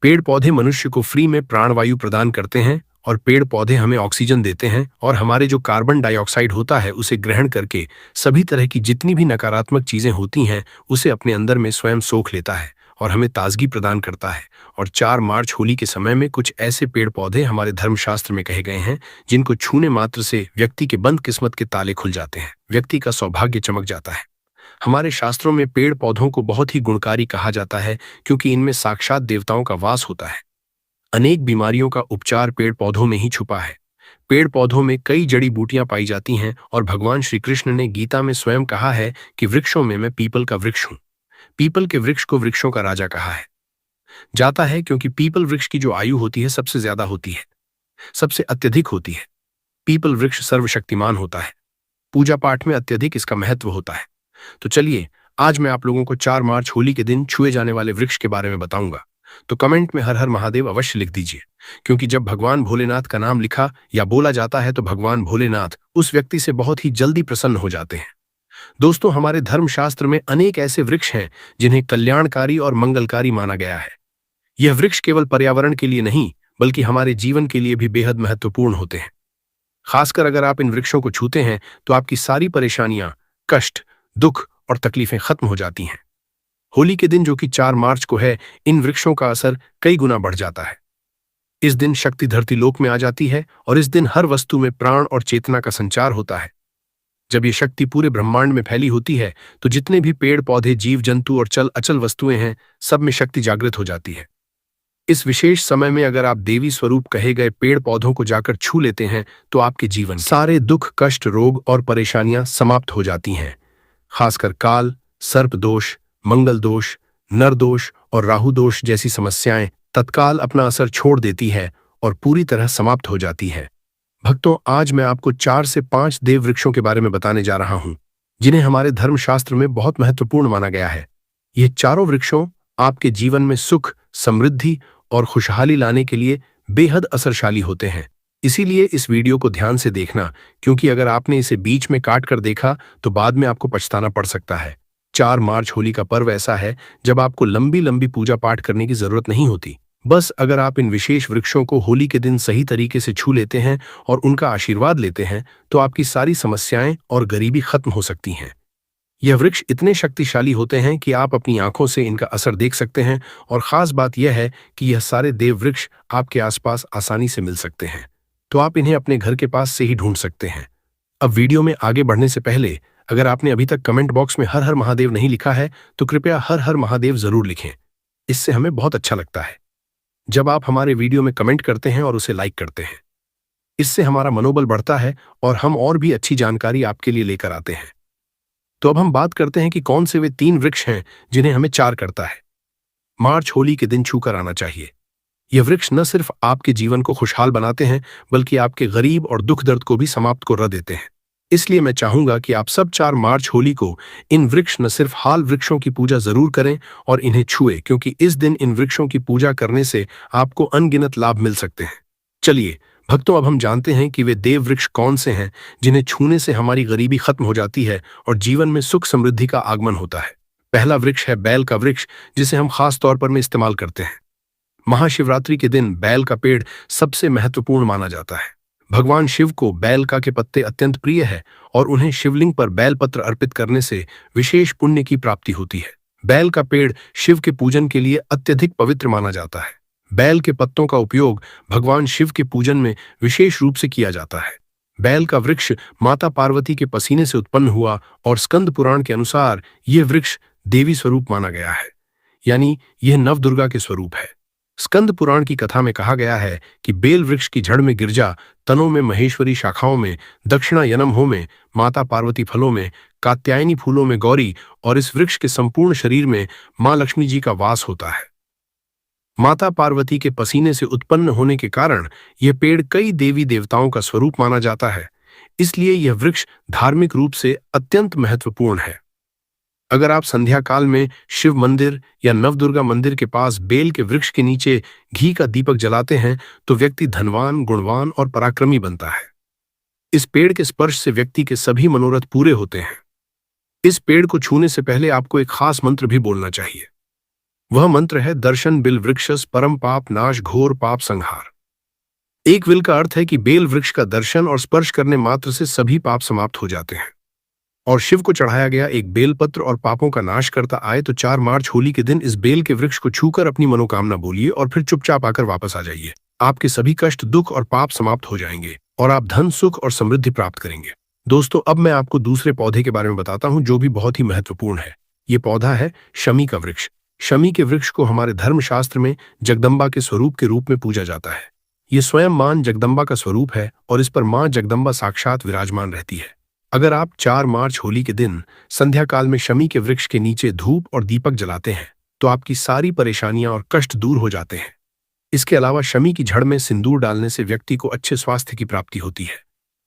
पेड़ पौधे मनुष्य को फ्री में प्राणवायु प्रदान करते हैं और पेड़ पौधे हमें ऑक्सीजन देते हैं और हमारे जो कार्बन डाइऑक्साइड होता है उसे ग्रहण करके सभी तरह की जितनी भी नकारात्मक चीजें होती हैं उसे अपने अंदर में स्वयं सोख लेता है और हमें ताजगी प्रदान करता है। और 4 मार्च होली के समय में कुछ ऐसे पेड़ पौधे हमारे धर्मशास्त्र में कहे गए हैं जिनको छूने मात्र से व्यक्ति के बंद किस्मत के ताले खुल जाते हैं, व्यक्ति का सौभाग्य चमक जाता है। हमारे शास्त्रों में पेड़ पौधों को बहुत ही गुणकारी कहा जाता है क्योंकि इनमें साक्षात देवताओं का वास होता है। अनेक बीमारियों का उपचार पेड़ पौधों में ही छुपा है। पेड़ पौधों में कई जड़ी बूटियां पाई जाती हैं और भगवान श्री कृष्ण ने गीता में स्वयं कहा है कि वृक्षों में मैं पीपल का वृक्ष हूं। पीपल के वृक्ष को वृक्षों का राजा कहा है जाता है क्योंकि पीपल वृक्ष की जो आयु होती है सबसे ज्यादा होती है, सबसे अत्यधिक होती है। पीपल वृक्ष सर्वशक्तिमान होता है, पूजा पाठ में अत्यधिक इसका महत्व होता है। तो चलिए आज मैं आप लोगों को 4 मार्च होली के दिन छुए जाने वाले वृक्ष के बारे में बताऊंगा। तो कमेंट में हर हर महादेव अवश्य लिख दीजिए, क्योंकि जब भगवान भोलेनाथ का नाम लिखा या बोला जाता है तो भगवान भोलेनाथ उस व्यक्ति से बहुत ही जल्दी प्रसन्न हो जाते हैं। दोस्तों, हमारे धर्मशास्त्र में अनेक ऐसे वृक्ष हैं जिन्हें कल्याणकारी और मंगलकारी माना गया है। यह वृक्ष केवल पर्यावरण के लिए नहीं बल्कि हमारे जीवन के लिए भी बेहद महत्वपूर्ण होते हैं। खासकर अगर आप इन वृक्षों को छूते हैं तो आपकी सारी परेशानियां, कष्ट, दुख और तकलीफें खत्म हो जाती हैं। होली के दिन जो कि 4 मार्च को है, इन वृक्षों का असर कई गुना बढ़ जाता है। इस दिन शक्ति धरती लोक में आ जाती है और इस दिन हर वस्तु में प्राण और चेतना का संचार होता है। जब ये शक्ति पूरे ब्रह्मांड में फैली होती है तो जितने भी पेड़ पौधे, जीव जंतु और चल अचल वस्तुएं हैं, सब में शक्ति जागृत हो जाती है। इस विशेष समय में अगर आप देवी स्वरूप कहे गए पेड़ पौधों को जाकर छू लेते हैं तो आपके जीवन सारे दुख, कष्ट, रोग और परेशानियां समाप्त हो जाती हैं। खासकर काल, सर्प दोष, मंगल दोष, नर दोष और राहु दोष जैसी समस्याएं तत्काल अपना असर छोड़ देती है और पूरी तरह समाप्त हो जाती है। भक्तों, आज मैं आपको 4 से 5 देव वृक्षों के बारे में बताने जा रहा हूं जिन्हें हमारे धर्मशास्त्र में बहुत महत्वपूर्ण माना गया है। ये चारों वृक्षों आपके जीवन में सुख, समृद्धि और खुशहाली लाने के लिए बेहद असरशाली होते हैं। इसीलिए इस वीडियो को ध्यान से देखना, क्योंकि अगर आपने इसे बीच में काट कर देखा तो बाद में आपको पछताना पड़ सकता है। 4 मार्च होली का पर्व ऐसा है जब आपको लंबी लंबी पूजा पाठ करने की जरूरत नहीं होती। बस अगर आप इन विशेष वृक्षों को होली के दिन सही तरीके से छू लेते हैं और उनका आशीर्वाद लेते हैं तो आपकी सारी समस्याएं और गरीबी खत्म हो सकती हैं। यह वृक्ष इतने शक्तिशाली होते हैं कि आप अपनी आंखों से इनका असर देख सकते हैं और खास बात यह है कि यह सारे देव वृक्ष आपके आसपास आसानी से मिल सकते हैं, तो आप इन्हें अपने घर के पास से ही ढूंढ सकते हैं। अब वीडियो में आगे बढ़ने से पहले अगर आपने अभी तक कमेंट बॉक्स में हर हर महादेव नहीं लिखा है तो कृपया हर हर महादेव जरूर लिखें, इससे हमें बहुत अच्छा लगता है जब आप हमारे वीडियो में कमेंट करते हैं और उसे लाइक करते हैं। इससे हमारा मनोबल बढ़ता है और हम और भी अच्छी जानकारी आपके लिए लेकर आते हैं। तो अब हम बात करते हैं कि कौन से वे 3 वृक्ष हैं जिन्हें हमें 4 करता है मार्च होली के दिन छूकर आना चाहिए। यह वृक्ष न सिर्फ आपके जीवन को खुशहाल बनाते हैं बल्कि आपके गरीब और दुख दर्द को भी समाप्त कर देते हैं। इसलिए मैं चाहूंगा कि आप सब 4 मार्च होली को इन वृक्ष न सिर्फ हाल वृक्षों की पूजा जरूर करें और इन्हें छुए, क्योंकि इस दिन इन वृक्षों की पूजा करने से आपको अनगिनत लाभ मिल सकते हैं। चलिए भक्तों, अब हम जानते हैं कि वे देव वृक्ष कौन से हैं जिन्हें छूने से हमारी गरीबी खत्म हो जाती है और जीवन में सुख समृद्धि का आगमन होता है। पहला वृक्ष है बैल का वृक्ष, जिसे हम खास तौर पर में इस्तेमाल करते हैं। महाशिवरात्रि के दिन बैल का पेड़ सबसे महत्वपूर्ण माना जाता है। भगवान शिव को बैल का के पत्ते अत्यंत प्रिय है और उन्हें शिवलिंग पर बैल पत्र अर्पित करने से विशेष पुण्य की प्राप्ति होती है। बैल का पेड़ शिव के पूजन के लिए अत्यधिक पवित्र माना जाता है। बैल के पत्तों का उपयोग भगवान शिव के पूजन में विशेष रूप से किया जाता है। बैल का वृक्ष माता पार्वती के पसीने से उत्पन्न हुआ और स्कंद पुराण के अनुसार यह वृक्ष देवी स्वरूप माना गया है, यानी यह नवदुर्गा के स्वरूप है। स्कंद पुराण की कथा में कहा गया है कि बेल वृक्ष की जड़ में गिरजा, तनों में महेश्वरी, शाखाओं में दक्षिणा यनमहो में माता पार्वती, फलों में कात्यायनी, फूलों में गौरी और इस वृक्ष के संपूर्ण शरीर में मां लक्ष्मी जी का वास होता है। माता पार्वती के पसीने से उत्पन्न होने के कारण यह पेड़ कई देवी देवताओं का स्वरूप माना जाता है, इसलिए यह वृक्ष धार्मिक रूप से अत्यंत महत्वपूर्ण है। अगर आप संध्या काल में शिव मंदिर या नवदुर्गा मंदिर के पास बेल के वृक्ष के नीचे घी का दीपक जलाते हैं तो व्यक्ति धनवान, गुणवान और पराक्रमी बनता है। इस पेड़ के स्पर्श से व्यक्ति के सभी मनोरथ पूरे होते हैं। इस पेड़ को छूने से पहले आपको एक खास मंत्र भी बोलना चाहिए। वह मंत्र है दर्शन बिल वृक्षस परम पाप नाश घोर पाप संहार। एक विल का अर्थ है कि बेल वृक्ष का दर्शन और स्पर्श करने मात्र से सभी पाप समाप्त हो जाते हैं। और शिव को चढ़ाया गया एक बेलपत्र और पापों का नाश करता आए तो 4 मार्च होली के दिन इस बेल के वृक्ष को छूकर अपनी मनोकामना बोलिए और फिर चुपचाप आकर वापस आ जाइए। आपके सभी कष्ट, दुख और पाप समाप्त हो जाएंगे और आप धन, सुख और समृद्धि प्राप्त करेंगे। दोस्तों, अब मैं आपको दूसरे पौधे के बारे में बताता हूं जो भी बहुत ही महत्वपूर्ण है। ये पौधा है शमी का वृक्ष। शमी के वृक्ष को हमारे धर्मशास्त्र में जगदम्बा के स्वरूप के रूप में पूजा जाता है। ये स्वयं मां जगदम्बा का स्वरूप है और इस पर मां जगदम्बा साक्षात विराजमान रहती है। अगर आप 4 मार्च होली के दिन संध्या काल में शमी के वृक्ष के नीचे धूप और दीपक जलाते हैं तो आपकी सारी परेशानियां और कष्ट दूर हो जाते हैं। इसके अलावा शमी की जड़ में सिंदूर डालने से व्यक्ति को अच्छे स्वास्थ्य की प्राप्ति होती है।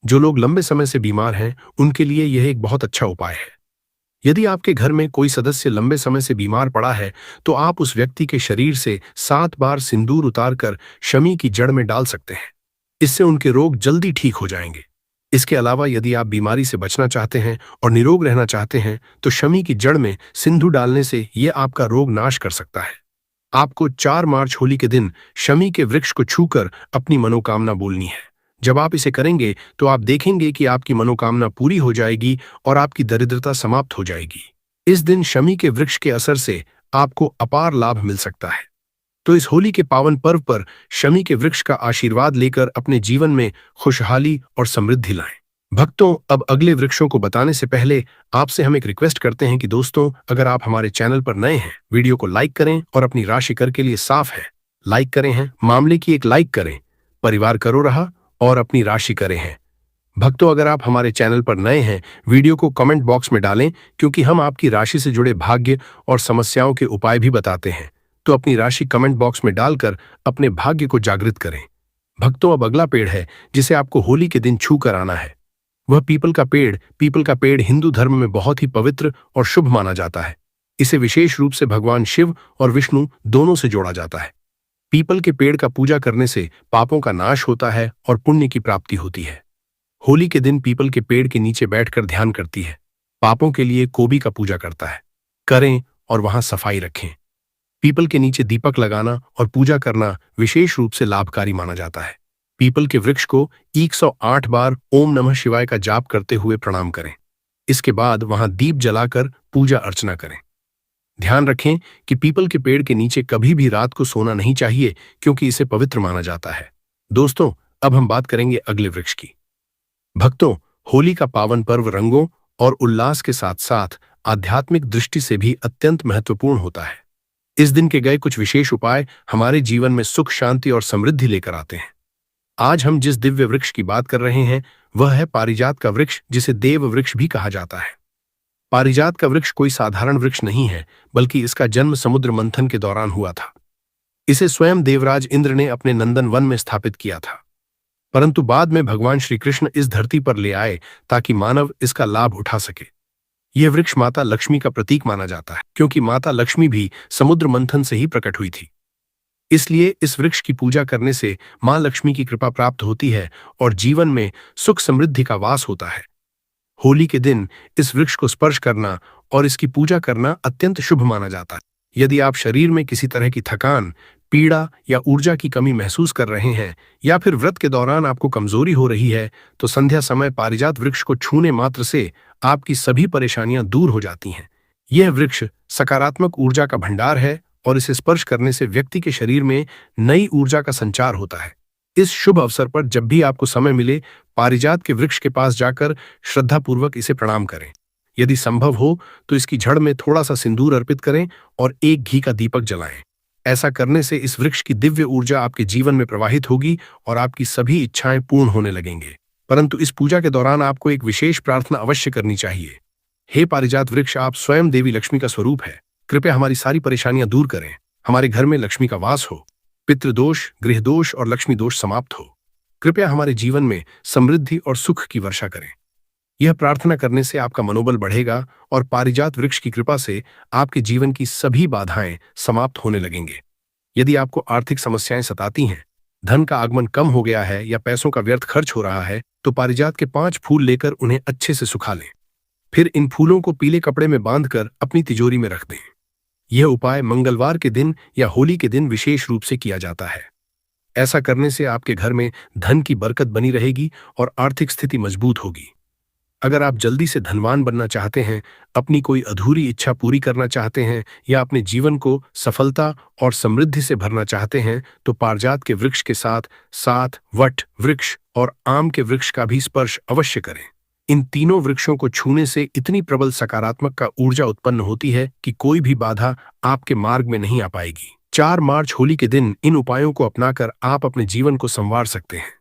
जो लोग लंबे समय से बीमार हैं उनके लिए यह एक बहुत अच्छा उपाय है। यदि आपके घर में कोई सदस्य लंबे समय से बीमार पड़ा है तो आप उस व्यक्ति के शरीर से 7 बार सिंदूर उतारकर शमी की जड़ में डाल सकते हैं। इससे उनके रोग जल्दी ठीक हो जाएंगे। इसके अलावा यदि आप बीमारी से बचना चाहते हैं और निरोग रहना चाहते हैं तो शमी की जड़ में सिंदूर डालने से यह आपका रोग नाश कर सकता है। आपको 4 मार्च होली के दिन शमी के वृक्ष को छूकर अपनी मनोकामना बोलनी है। जब आप इसे करेंगे तो आप देखेंगे कि आपकी मनोकामना पूरी हो जाएगी और आपकी दरिद्रता समाप्त हो जाएगी। इस दिन शमी के वृक्ष के असर से आपको अपार लाभ मिल सकता है। तो इस होली के पावन पर्व पर शमी के वृक्ष का आशीर्वाद लेकर अपने जीवन में खुशहाली और समृद्धि लाएं। भक्तों, अब अगले वृक्षों को बताने से पहले आपसे हम एक रिक्वेस्ट करते हैं कि दोस्तों, अगर आप हमारे चैनल पर नए हैं, वीडियो को लाइक करें और अपनी राशि कर के लिए साफ है लाइक करें हैं, मामले की एक लाइक करें, परिवार करो रहा और अपनी राशि करें हैं। भक्तों, अगर आप हमारे चैनल पर नए हैं, वीडियो को कमेंट बॉक्स में डालें क्योंकि हम आपकी राशि से जुड़े भाग्य और समस्याओं के उपाय भी बताते हैं। तो अपनी राशि कमेंट बॉक्स में डालकर अपने भाग्य को जागृत करें। भक्तों, अब अगला पेड़ है जिसे आपको होली के दिन छू कर आना है। वह पीपल का पेड़। पीपल का पेड़ हिंदू धर्म में बहुत ही पवित्र और शुभ माना जाता है। इसे विशेष रूप से भगवान शिव और विष्णु दोनों से जोड़ा जाता है। पीपल के पेड़ का पूजा करने से पापों का नाश होता है और पुण्य की प्राप्ति होती है। होली के दिन पीपल के पेड़ के नीचे बैठकर ध्यान करती है। पापों के लिए कोबी का पूजा करता है करें और वहां सफाई रखें। पीपल के नीचे दीपक लगाना और पूजा करना विशेष रूप से लाभकारी माना जाता है। पीपल के वृक्ष को 108 बार ओम नमः शिवाय का जाप करते हुए प्रणाम करें। इसके बाद वहां दीप जलाकर पूजा अर्चना करें। ध्यान रखें कि पीपल के पेड़ के नीचे कभी भी रात को सोना नहीं चाहिए क्योंकि इसे पवित्र माना जाता है। दोस्तों, अब हम बात करेंगे अगले वृक्ष की। भक्तों, होली का पावन पर्व रंगों और उल्लास के साथ साथ आध्यात्मिक दृष्टि से भी अत्यंत महत्वपूर्ण होता है। इस दिन के गए कुछ विशेष उपाय हमारे जीवन में सुख, शांति और समृद्धि लेकर आते हैं। आज हम जिस दिव्य वृक्ष की बात कर रहे हैं वह है पारिजात का वृक्ष, जिसे देव वृक्ष भी कहा जाता है। पारिजात का वृक्ष कोई साधारण वृक्ष नहीं है, बल्कि इसका जन्म समुद्र मंथन के दौरान हुआ था। इसे स्वयं देवराज इंद्र ने अपने नंदन वन में स्थापित किया था, परंतु बाद में भगवान श्री कृष्ण इस धरती पर ले आए ताकि मानव इसका लाभ उठा सके। यह वृक्ष माता लक्ष्मी का प्रतीक माना जाता है क्योंकि माता लक्ष्मी भी समुद्र मंथन से ही प्रकट हुई थी। इसलिए इस वृक्ष की पूजा करने से मां लक्ष्मी की कृपा प्राप्त होती है और जीवन में सुख समृद्धि का वास होता है। होली के दिन इस वृक्ष को स्पर्श करना और इसकी पूजा करना अत्यंत शुभ माना जाता है। यदि आप शरीर में किसी तरह की थकान, पीड़ा या ऊर्जा की कमी महसूस कर रहे हैं या फिर व्रत के दौरान आपको कमजोरी हो रही है, तो संध्या समय पारिजात वृक्ष को छूने मात्र से आपकी सभी परेशानियां दूर हो जाती हैं। यह वृक्ष सकारात्मक ऊर्जा का भंडार है और इसे स्पर्श करने से व्यक्ति के शरीर में नई ऊर्जा का संचार होता है। इस शुभ अवसर पर जब भी आपको समय मिले, पारिजात के वृक्ष के पास जाकर श्रद्धापूर्वक इसे प्रणाम करें। यदि संभव हो तो इसकी जड़ में थोड़ा सा सिंदूर अर्पित करें और एक घी का दीपक जलाएं। ऐसा करने से इस वृक्ष की दिव्य ऊर्जा आपके जीवन में प्रवाहित होगी और आपकी सभी इच्छाएं पूर्ण होने लगेंगे। परंतु इस पूजा के दौरान आपको एक विशेष प्रार्थना अवश्य करनी चाहिए। हे पारिजात वृक्ष, आप स्वयं देवी लक्ष्मी का स्वरूप है। कृपया हमारी सारी परेशानियां दूर करें। हमारे घर में लक्ष्मी का वास हो, पितृदोष, गृह दोष और लक्ष्मी दोष समाप्त हो। कृपया हमारे जीवन में समृद्धि और सुख की वर्षा करें। यह प्रार्थना करने से आपका मनोबल बढ़ेगा और पारिजात वृक्ष की कृपा से आपके जीवन की सभी बाधाएं समाप्त होने लगेंगे। यदि आपको आर्थिक समस्याएं सताती हैं, धन का आगमन कम हो गया है या पैसों का व्यर्थ खर्च हो रहा है, तो पारिजात के 5 फूल लेकर उन्हें अच्छे से सुखा लें। फिर इन फूलों को पीले कपड़े में बांधकर अपनी तिजोरी में रख दें। यह उपाय मंगलवार के दिन या होली के दिन विशेष रूप से किया जाता है। ऐसा करने से आपके घर में धन की बरकत बनी रहेगी और आर्थिक स्थिति मजबूत होगी। अगर आप जल्दी से धनवान बनना चाहते हैं, अपनी कोई अधूरी इच्छा पूरी करना चाहते हैं या अपने जीवन को सफलता और समृद्धि से भरना चाहते हैं, तो पारिजात के वृक्ष के साथ साथ वट वृक्ष और आम के वृक्ष का भी स्पर्श अवश्य करें। इन तीनों वृक्षों को छूने से इतनी प्रबल सकारात्मक का ऊर्जा उत्पन्न होती है कि कोई भी बाधा आपके मार्ग में नहीं आ पाएगी। 4 मार्च होली के दिन इन उपायों को अपनाकर आप अपने जीवन को संवार सकते हैं,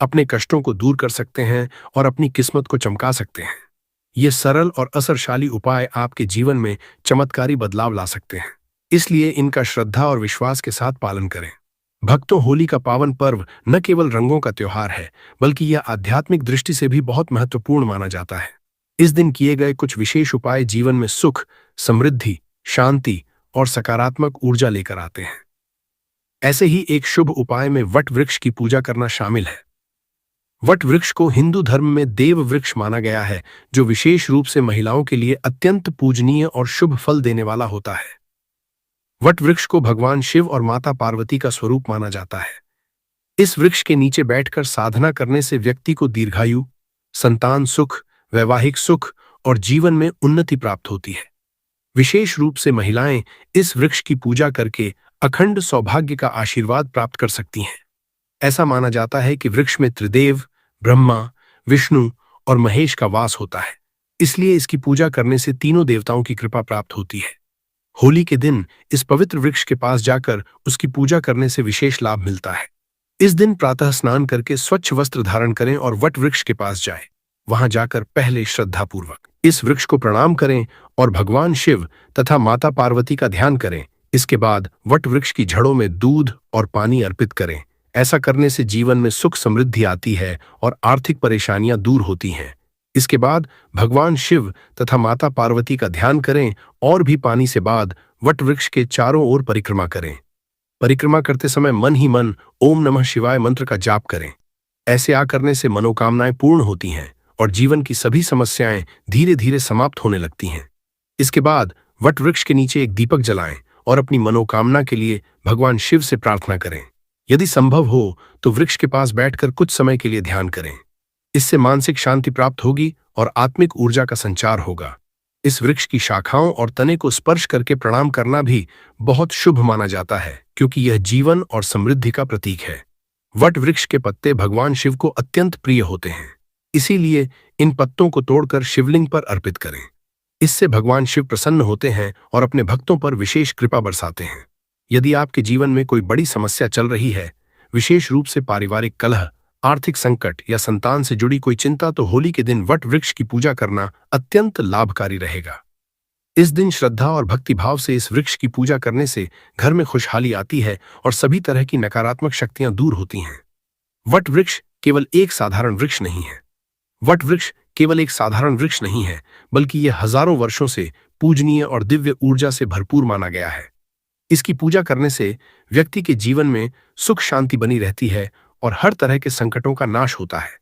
अपने कष्टों को दूर कर सकते हैं और अपनी किस्मत को चमका सकते हैं। ये सरल और असरशाली उपाय आपके जीवन में चमत्कारी बदलाव ला सकते हैं, इसलिए इनका श्रद्धा और विश्वास के साथ पालन करें। भक्तों, होली का पावन पर्व न केवल रंगों का त्योहार है, बल्कि यह आध्यात्मिक दृष्टि से भी बहुत महत्वपूर्ण माना जाता है। इस दिन किए गए कुछ विशेष उपाय जीवन में सुख, समृद्धि, शांति और सकारात्मक ऊर्जा लेकर आते हैं। ऐसे ही एक शुभ उपाय में वट वृक्ष की पूजा करना शामिल है। वट वृक्ष को हिंदू धर्म में देव वृक्ष माना गया है, जो विशेष रूप से महिलाओं के लिए अत्यंत पूजनीय और शुभ फल देने वाला होता है। वट वृक्ष को भगवान शिव और माता पार्वती का स्वरूप माना जाता है। इस वृक्ष के नीचे बैठकर साधना करने से व्यक्ति को दीर्घायु, संतान सुख, वैवाहिक सुख और जीवन में उन्नति प्राप्त होती है। विशेष रूप से महिलाएं इस वृक्ष की पूजा करके अखंड सौभाग्य का आशीर्वाद प्राप्त कर सकती हैं। ऐसा माना जाता है कि वृक्ष में त्रिदेव, ब्रह्मा, विष्णु और महेश का वास होता है, इसलिए इसकी पूजा करने से तीनों देवताओं की कृपा प्राप्त होती है। होली के दिन इस पवित्र वृक्ष के पास जाकर उसकी पूजा करने से विशेष लाभ मिलता है। इस दिन प्रातः स्नान करके स्वच्छ वस्त्र धारण करें और वट वृक्ष के पास जाएं। वहां जाकर पहले श्रद्धापूर्वक इस वृक्ष को प्रणाम करें और भगवान शिव तथा माता पार्वती का ध्यान करें। इसके बाद वट वृक्ष की जड़ों में दूध और पानी अर्पित करें। ऐसा करने से जीवन में सुख समृद्धि आती है और आर्थिक परेशानियां दूर होती हैं। इसके बाद भगवान शिव तथा माता पार्वती का ध्यान करें और भी पानी से बाद वट वृक्ष के चारों ओर परिक्रमा करें। परिक्रमा करते समय मन ही मन ओम नमः शिवाय मंत्र का जाप करें। ऐसे करने से मनोकामनाएं पूर्ण होती हैं और जीवन की सभी समस्याएं धीरे धीरे समाप्त होने लगती हैं। इसके बाद वट वृक्ष के नीचे एक दीपक जलाएं और अपनी मनोकामना के लिए भगवान शिव से प्रार्थना करें। यदि संभव हो तो वृक्ष के पास बैठकर कुछ समय के लिए ध्यान करें। इससे मानसिक शांति प्राप्त होगी और आत्मिक ऊर्जा का संचार होगा। इस वृक्ष की शाखाओं और तने को स्पर्श करके प्रणाम करना भी बहुत शुभ माना जाता है, क्योंकि यह जीवन और समृद्धि का प्रतीक है। वट वृक्ष के पत्ते भगवान शिव को अत्यंत प्रिय होते हैं, इसीलिए इन पत्तों को तोड़कर शिवलिंग पर अर्पित करें। इससे भगवान शिव प्रसन्न होते हैं और अपने भक्तों पर विशेष कृपा बरसाते हैं। यदि आपके जीवन में कोई बड़ी समस्या चल रही है, विशेष रूप से पारिवारिक कलह, आर्थिक संकट या संतान से जुड़ी कोई चिंता, तो होली के दिन वट वृक्ष की पूजा करना अत्यंत लाभकारी रहेगा। इस दिन श्रद्धा और भक्तिभाव से इस वृक्ष की पूजा करने से घर में खुशहाली आती है और सभी तरह की नकारात्मक शक्तियां दूर होती हैं। वट वृक्ष केवल एक साधारण वृक्ष नहीं है। वट वृक्ष केवल एक साधारण वृक्ष नहीं है, बल्कि यह हजारों वर्षों से पूजनीय और दिव्य ऊर्जा से भरपूर माना गया है। इसकी पूजा करने से व्यक्ति के जीवन में सुख शांति बनी रहती है और हर तरह के संकटों का नाश होता है।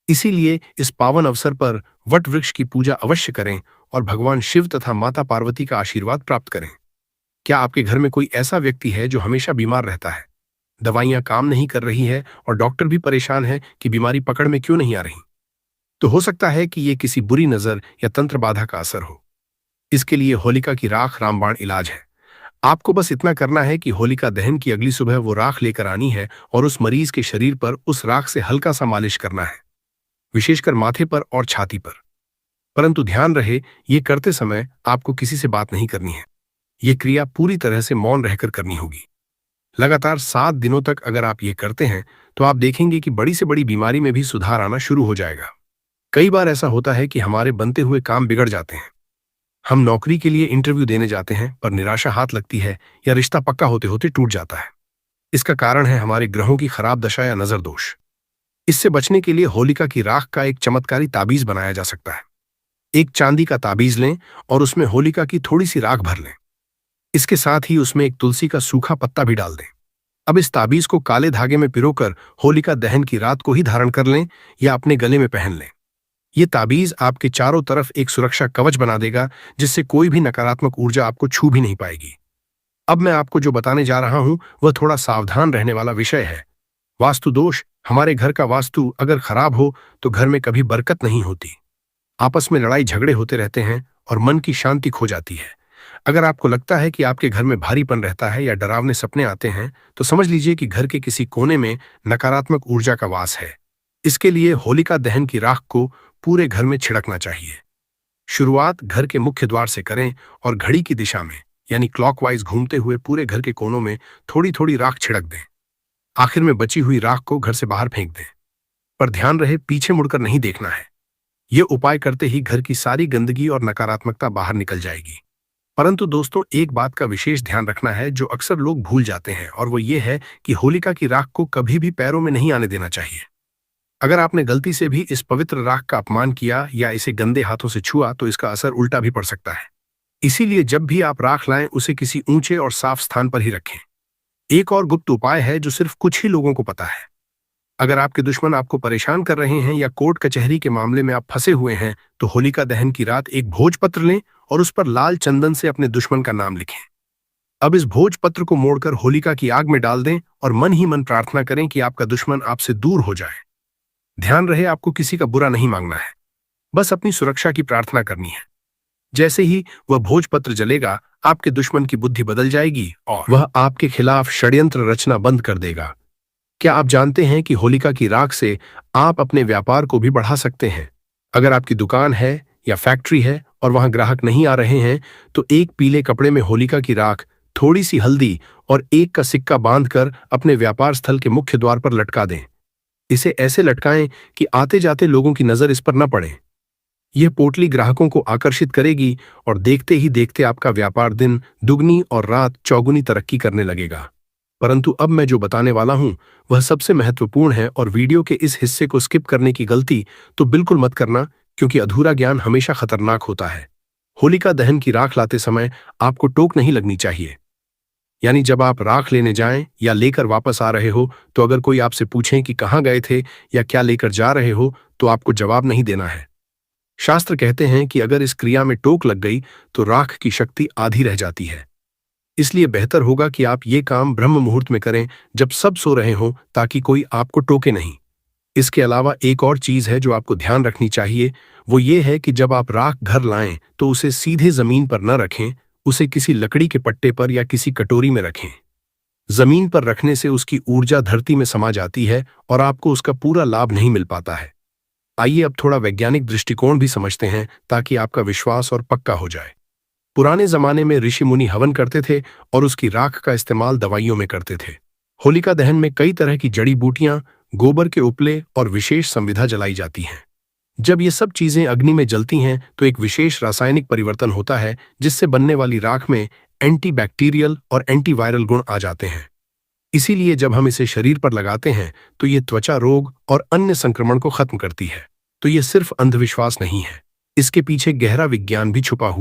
इसीलिए इस पावन अवसर पर वट वृक्ष की पूजा अवश्य करें और भगवान शिव तथा माता पार्वती का आशीर्वाद प्राप्त करें। क्या आपके घर में कोई ऐसा व्यक्ति है जो हमेशा बीमार रहता है, दवाइयां काम नहीं कर रही है और डॉक्टर भी परेशान है कि बीमारी पकड़ में क्यों नहीं आ रही? तो हो सकता है कि ये किसी बुरी नजर या तंत्र बाधा का असर हो। इसके लिए होलिका की राख रामबाण इलाज है। आपको बस इतना करना है कि होलिका दहन की अगली सुबह वो राख लेकर आनी है और उस मरीज के शरीर पर उस राख से हल्का सा मालिश करना है, विशेषकर माथे पर और छाती पर। परंतु ध्यान रहे, ये करते समय आपको किसी से बात नहीं करनी है। ये क्रिया पूरी तरह से मौन रहकर करनी होगी। लगातार 7 दिनों तक अगर आप ये करते हैं तो आप देखेंगे कि बड़ी से बड़ी बीमारी में भी सुधार आना शुरू हो जाएगा। कई बार ऐसा होता है कि हमारे बनते हुए काम बिगड़ जाते हैं। हम नौकरी के लिए इंटरव्यू देने जाते हैं पर निराशा हाथ लगती है या रिश्ता पक्का होते होते टूट जाता है। इसका कारण है हमारे ग्रहों की खराब दशा या नजर दोष। इससे बचने के लिए होलिका की राख का एक चमत्कारी ताबीज बनाया जा सकता है। एक चांदी का ताबीज लें और उसमें होलिका की थोड़ी सी राख भर लें। इसके साथ ही उसमें एक तुलसी का सूखा पत्ता भी डाल दें। अब इस ताबीज को काले धागे में पिरोकर होलिका दहन की रात को ही धारण कर लें या अपने गले में पहन लें। ये ताबीज आपके चारों तरफ एक सुरक्षा कवच बना देगा, जिससे कोई भी नकारात्मक ऊर्जा आपको छू भी नहीं पाएगी। अब मैं आपको जो बताने जा रहा हूं वह थोड़ा सावधान रहने वाला विषय है। वास्तु दोष। हमारे घर का वास्तु अगर खराब हो तो घर में कभी बरकत नहीं होती। आपस में लड़ाई झगड़े होते रहते हैं और मन की शांति खो जाती है। अगर आपको लगता है कि आपके घर में भारीपन रहता है या डरावने सपने आते हैं तो समझ लीजिए कि घर के किसी कोने में नकारात्मक ऊर्जा का वास है। इसके लिए होलिका दहन की राख को पूरे घर में छिड़कना चाहिए। शुरुआत घर के मुख्य द्वार से करें और घड़ी की दिशा में यानी क्लॉकवाइज घूमते हुए पूरे घर के कोनों में थोड़ी थोड़ी राख छिड़क दें। आखिर में बची हुई राख को घर से बाहर फेंक दें। पर ध्यान रहे, पीछे मुड़कर नहीं देखना है। यह उपाय करते ही घर की सारी गंदगी और नकारात्मकता बाहर निकल जाएगी। परंतु दोस्तों, एक बात का विशेष ध्यान रखना है जो अक्सर लोग भूल जाते हैं, और वो ये है कि होलिका की राख को कभी भी पैरों में नहीं आने देना चाहिए। अगर आपने गलती से भी इस पवित्र राख का अपमान किया या इसे गंदे हाथों से छुआ तो इसका असर उल्टा भी पड़ सकता है। इसीलिए जब भी आप राख लाएं उसे किसी ऊंचे और साफ स्थान पर ही रखें। एक और गुप्त उपाय है जो सिर्फ कुछ ही लोगों को पता है। अगर आपके दुश्मन आपको परेशान कर रहे हैं या कोर्ट कचहरी के मामले में आप फंसे हुए हैं तो होलिका दहन की रात एक भोजपत्र लें और उस पर लाल चंदन से अपने दुश्मन का नाम लिखें। अब इस भोजपत्र को मोड़कर होलिका की आग में डाल दें और मन ही मन प्रार्थना करें कि आपका दुश्मन आपसे दूर हो जाए। ध्यान रहे, आपको किसी का बुरा नहीं मांगना है, बस अपनी सुरक्षा की प्रार्थना करनी है। जैसे ही वह भोजपत्र जलेगा आपके दुश्मन की बुद्धि बदल जाएगी और वह आपके खिलाफ षड्यंत्र रचना बंद कर देगा। क्या आप जानते हैं कि होलिका की राख से आप अपने व्यापार को भी बढ़ा सकते हैं? अगर आपकी दुकान है या फैक्ट्री है और वहां ग्राहक नहीं आ रहे हैं तो एक पीले कपड़े में होलिका की राख, थोड़ी सी हल्दी और 1 का सिक्का बांधकर अपने व्यापार स्थल के मुख्य द्वार पर लटका दें। इसे ऐसे लटकाएं कि आते जाते लोगों की नजर इस पर न पड़े। यह पोटली ग्राहकों को आकर्षित करेगी और देखते ही देखते आपका व्यापार दिन दुगनी और रात चौगुनी तरक्की करने लगेगा। परंतु अब मैं जो बताने वाला हूं वह सबसे महत्वपूर्ण है और वीडियो के इस हिस्से को स्किप करने की गलती तो बिल्कुल मत करना, क्योंकि अधूरा ज्ञान हमेशा खतरनाक होता है। होलिका दहन की राख लाते समय आपको टोक नहीं लगनी चाहिए। यानी जब आप राख लेने जाएं या लेकर वापस आ रहे हो तो अगर कोई आपसे पूछें कि कहाँ गए थे या क्या लेकर जा रहे हो तो आपको जवाब नहीं देना है। शास्त्र कहते हैं कि अगर इस क्रिया में टोक लग गई तो राख की शक्ति आधी रह जाती है। इसलिए बेहतर होगा कि आप ये काम ब्रह्म मुहूर्त में करें जब सब सो रहे हों, ताकि कोई आपको टोके नहीं। इसके अलावा एक और चीज है जो आपको ध्यान रखनी चाहिए, वो ये है कि जब आप राख घर लाएं तो उसे सीधे जमीन पर न रखें, उसे किसी लकड़ी के पट्टे पर या किसी कटोरी में रखें। जमीन पर रखने से उसकी ऊर्जा धरती में समा जाती है और आपको उसका पूरा लाभ नहीं मिल पाता है। आइए अब थोड़ा वैज्ञानिक दृष्टिकोण भी समझते हैं ताकि आपका विश्वास और पक्का हो जाए। पुराने जमाने में ऋषि मुनि हवन करते थे और उसकी राख का इस्तेमाल दवाइयों में करते थे। होलिका दहन में कई तरह की जड़ी बूटियां, गोबर के उपले और विशेष संविधा जलाई जाती हैं। जब ये सब चीजें अग्नि में जलती हैं तो एक विशेष रासायनिक परिवर्तन होता है जिससे बनने वाली राख में एंटीबैक्टीरियल और एंटीवायरल गुण आ जाते हैं। इसीलिए जब हम इसे शरीर पर लगाते हैं तो ये त्वचा रोग और अन्य संक्रमण को खत्म करती है। तो ये सिर्फ अंधविश्वास नहीं है, इसके पीछे गहरा विज्ञान भी छुपा हुआ